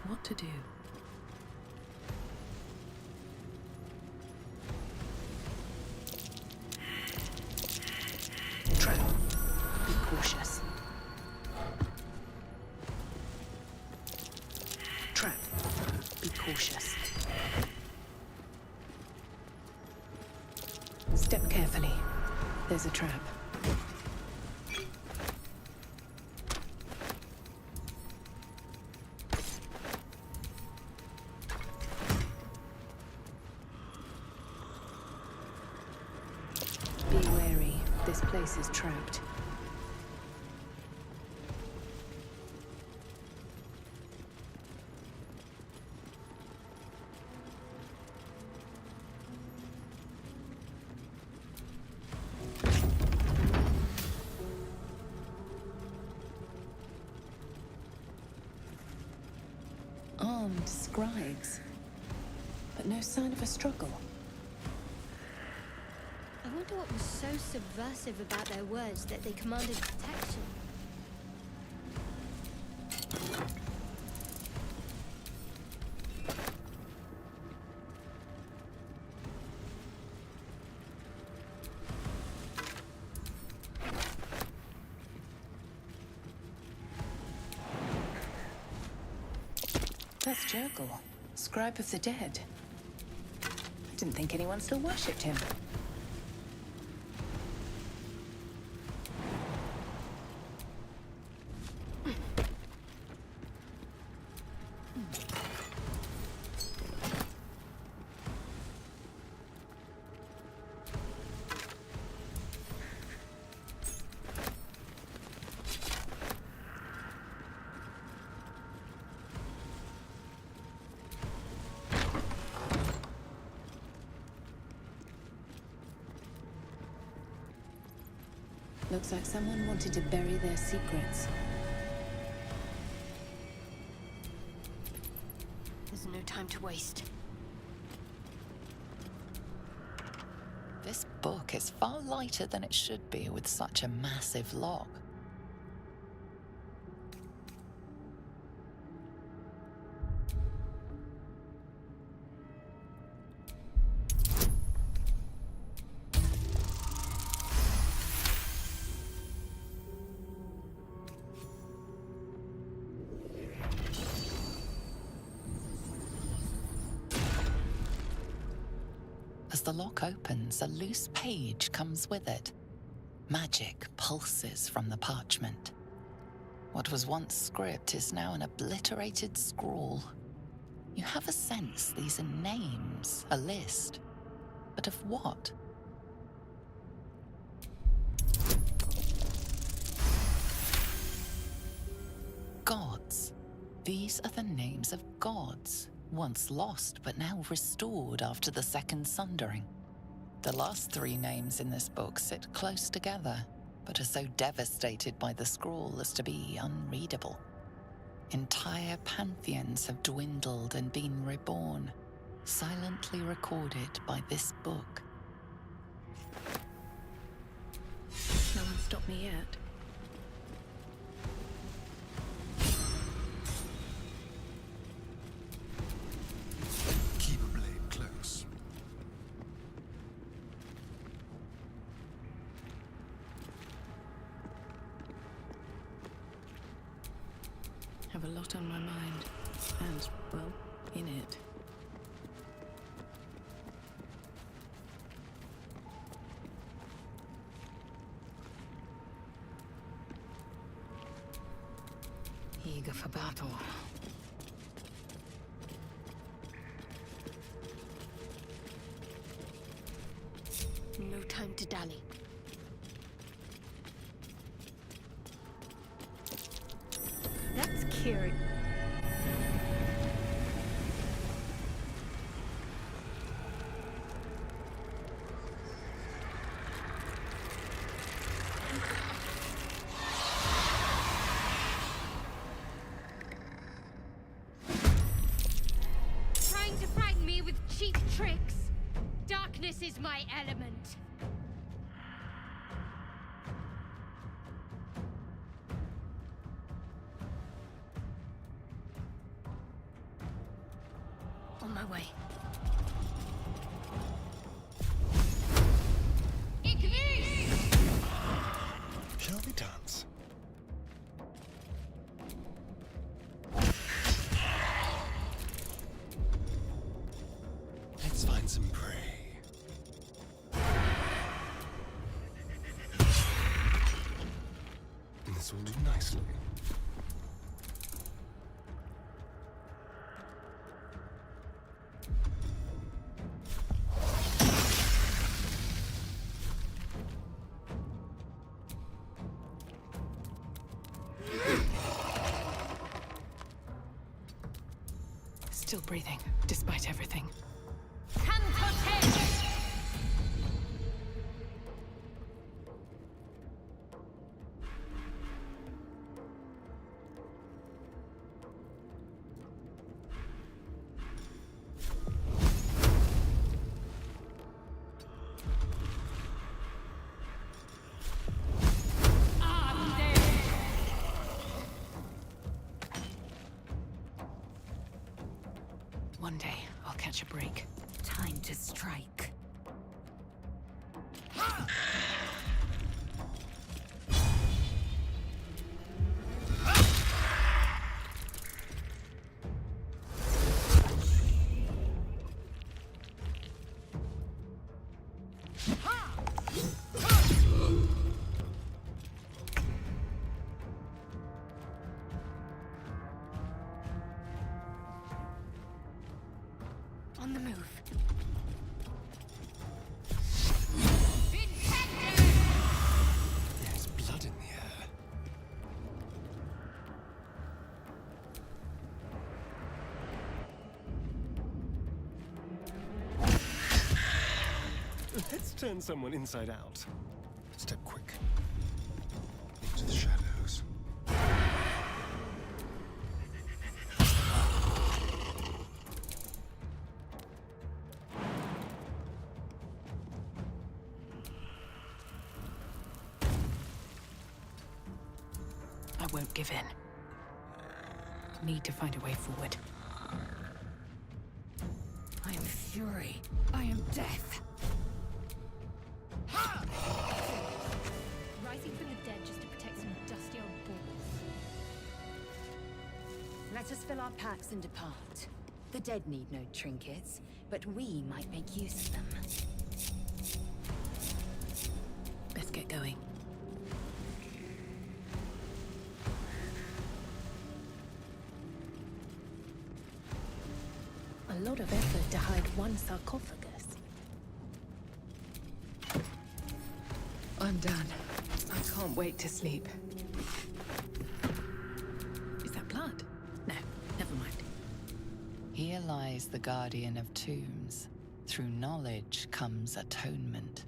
What to do? Trap. Be cautious. Trap. Be cautious. Step carefully. There's a trap. Be wary. This place is trapped. Armed scribes, but no sign of a struggle. I wonder what was so subversive about their words that they commanded protection. That's Jurgle, scribe of the dead. I didn't think anyone still worshipped him. Looks like someone wanted to bury their secrets. There's no time to waste. This book is far lighter than it should be with such a massive lock. As the lock opens, a loose page comes with it. Magic pulses from the parchment. What was once script is now an obliterated scrawl. You have a sense these are names, a list. But of what? Gods. These are the names of gods. Once lost, but now restored after the Second Sundering. The last three names in this book sit close together, but are so devastated by the scrawl as to be unreadable. Entire pantheons have dwindled and been reborn, silently recorded by this book. No one stopped me yet. Keep a blade close. Have a lot on my mind. And, well, in it. Eager for battle. No time to dally. That's curious. Trying to frighten me with cheap tricks? Darkness is my element. On my way. Shall we dance? Let's find some prey. This will do nicely. Still breathing, despite everything. One day, I'll catch a break. Time to strike. On the move. There's blood in the air. Let's turn someone inside out. Step quick. Into the shadows. I won't give in. Need to find a way forward. I am fury. I am death. Rising from the dead just to protect some dusty old balls. Let us fill our packs and depart. The dead need no trinkets, but we might make use of them. Let's get going. A lot of effort to hide one sarcophagus. I'm done. I can't wait to sleep. Is that blood? No, never mind. Here lies the guardian of tombs. Through knowledge comes atonement.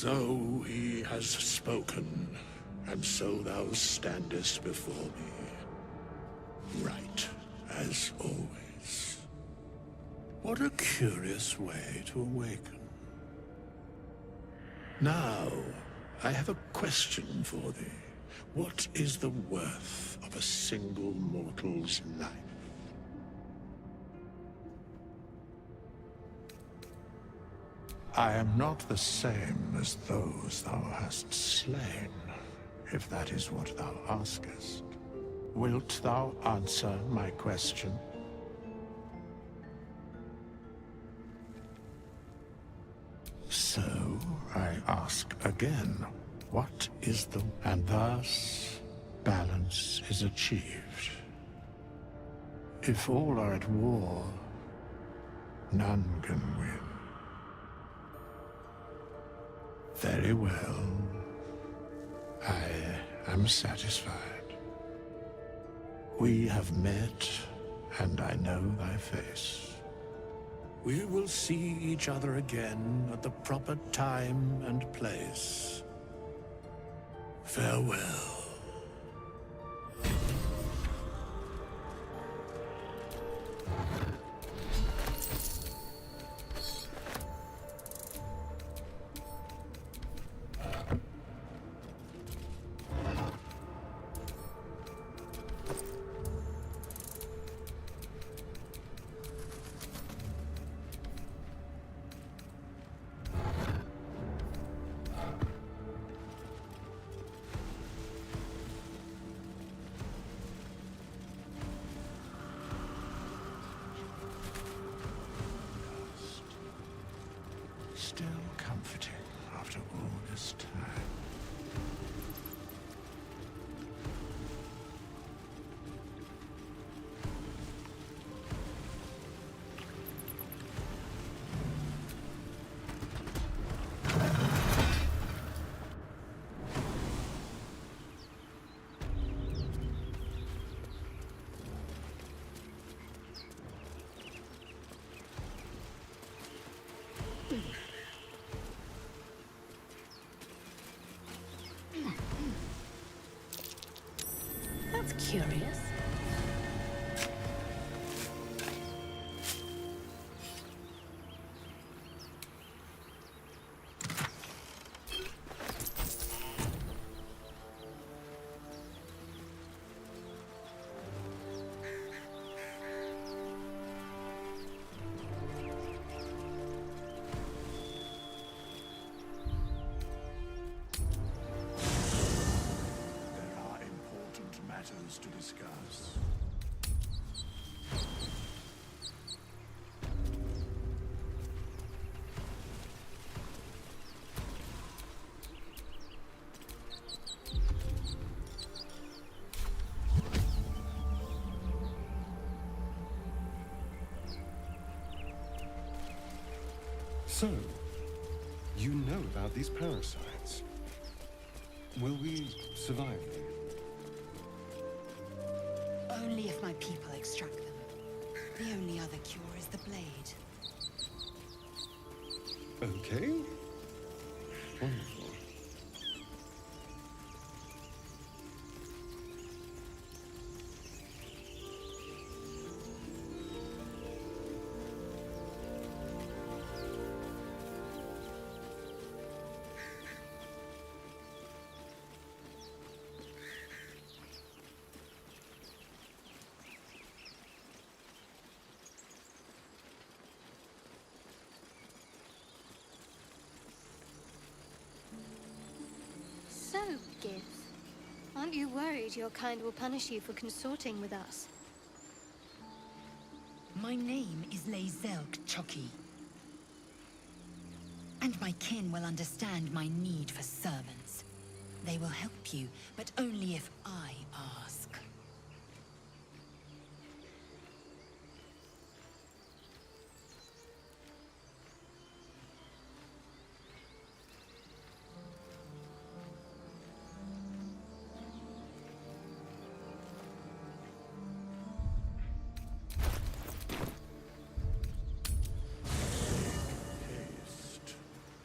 So he has spoken, and so thou standest before me. Right, as always. What a curious way to awaken. Now, I have a question for thee. What is the worth of a single mortal's life? I am not the same as those thou hast slain, if that is what thou askest. Wilt thou answer my question? So, I ask again, what is the... And thus, balance is achieved. If all are at war, none can win. Very well. I am satisfied. We have met, and I know thy face. We will see each other again at the proper time and place. Farewell. Still comforting after all this time. That's curious. Matters to discuss. So, you know about these parasites. Will we survive them? Only if my people extract them. The only other cure is the blade. Okay. Wonderful. So, Gith, aren't you worried your kind will punish you for consorting with us? My name is Lae'zelk Chucky. And my kin will understand my need for servants. They will help you, but only if I ask.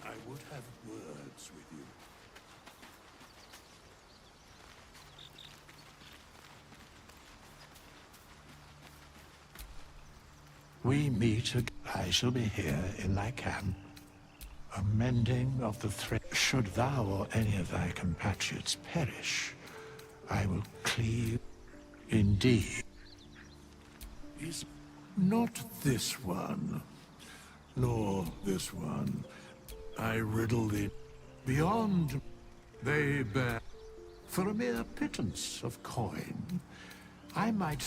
I would have words We meet again. I shall be here in thy camp. A mending of the thread. Should thou or any of thy compatriots perish, I will cleave. Indeed. Is not this one, nor this one. I riddle thee. Beyond, they bear. For a mere pittance of coin, I might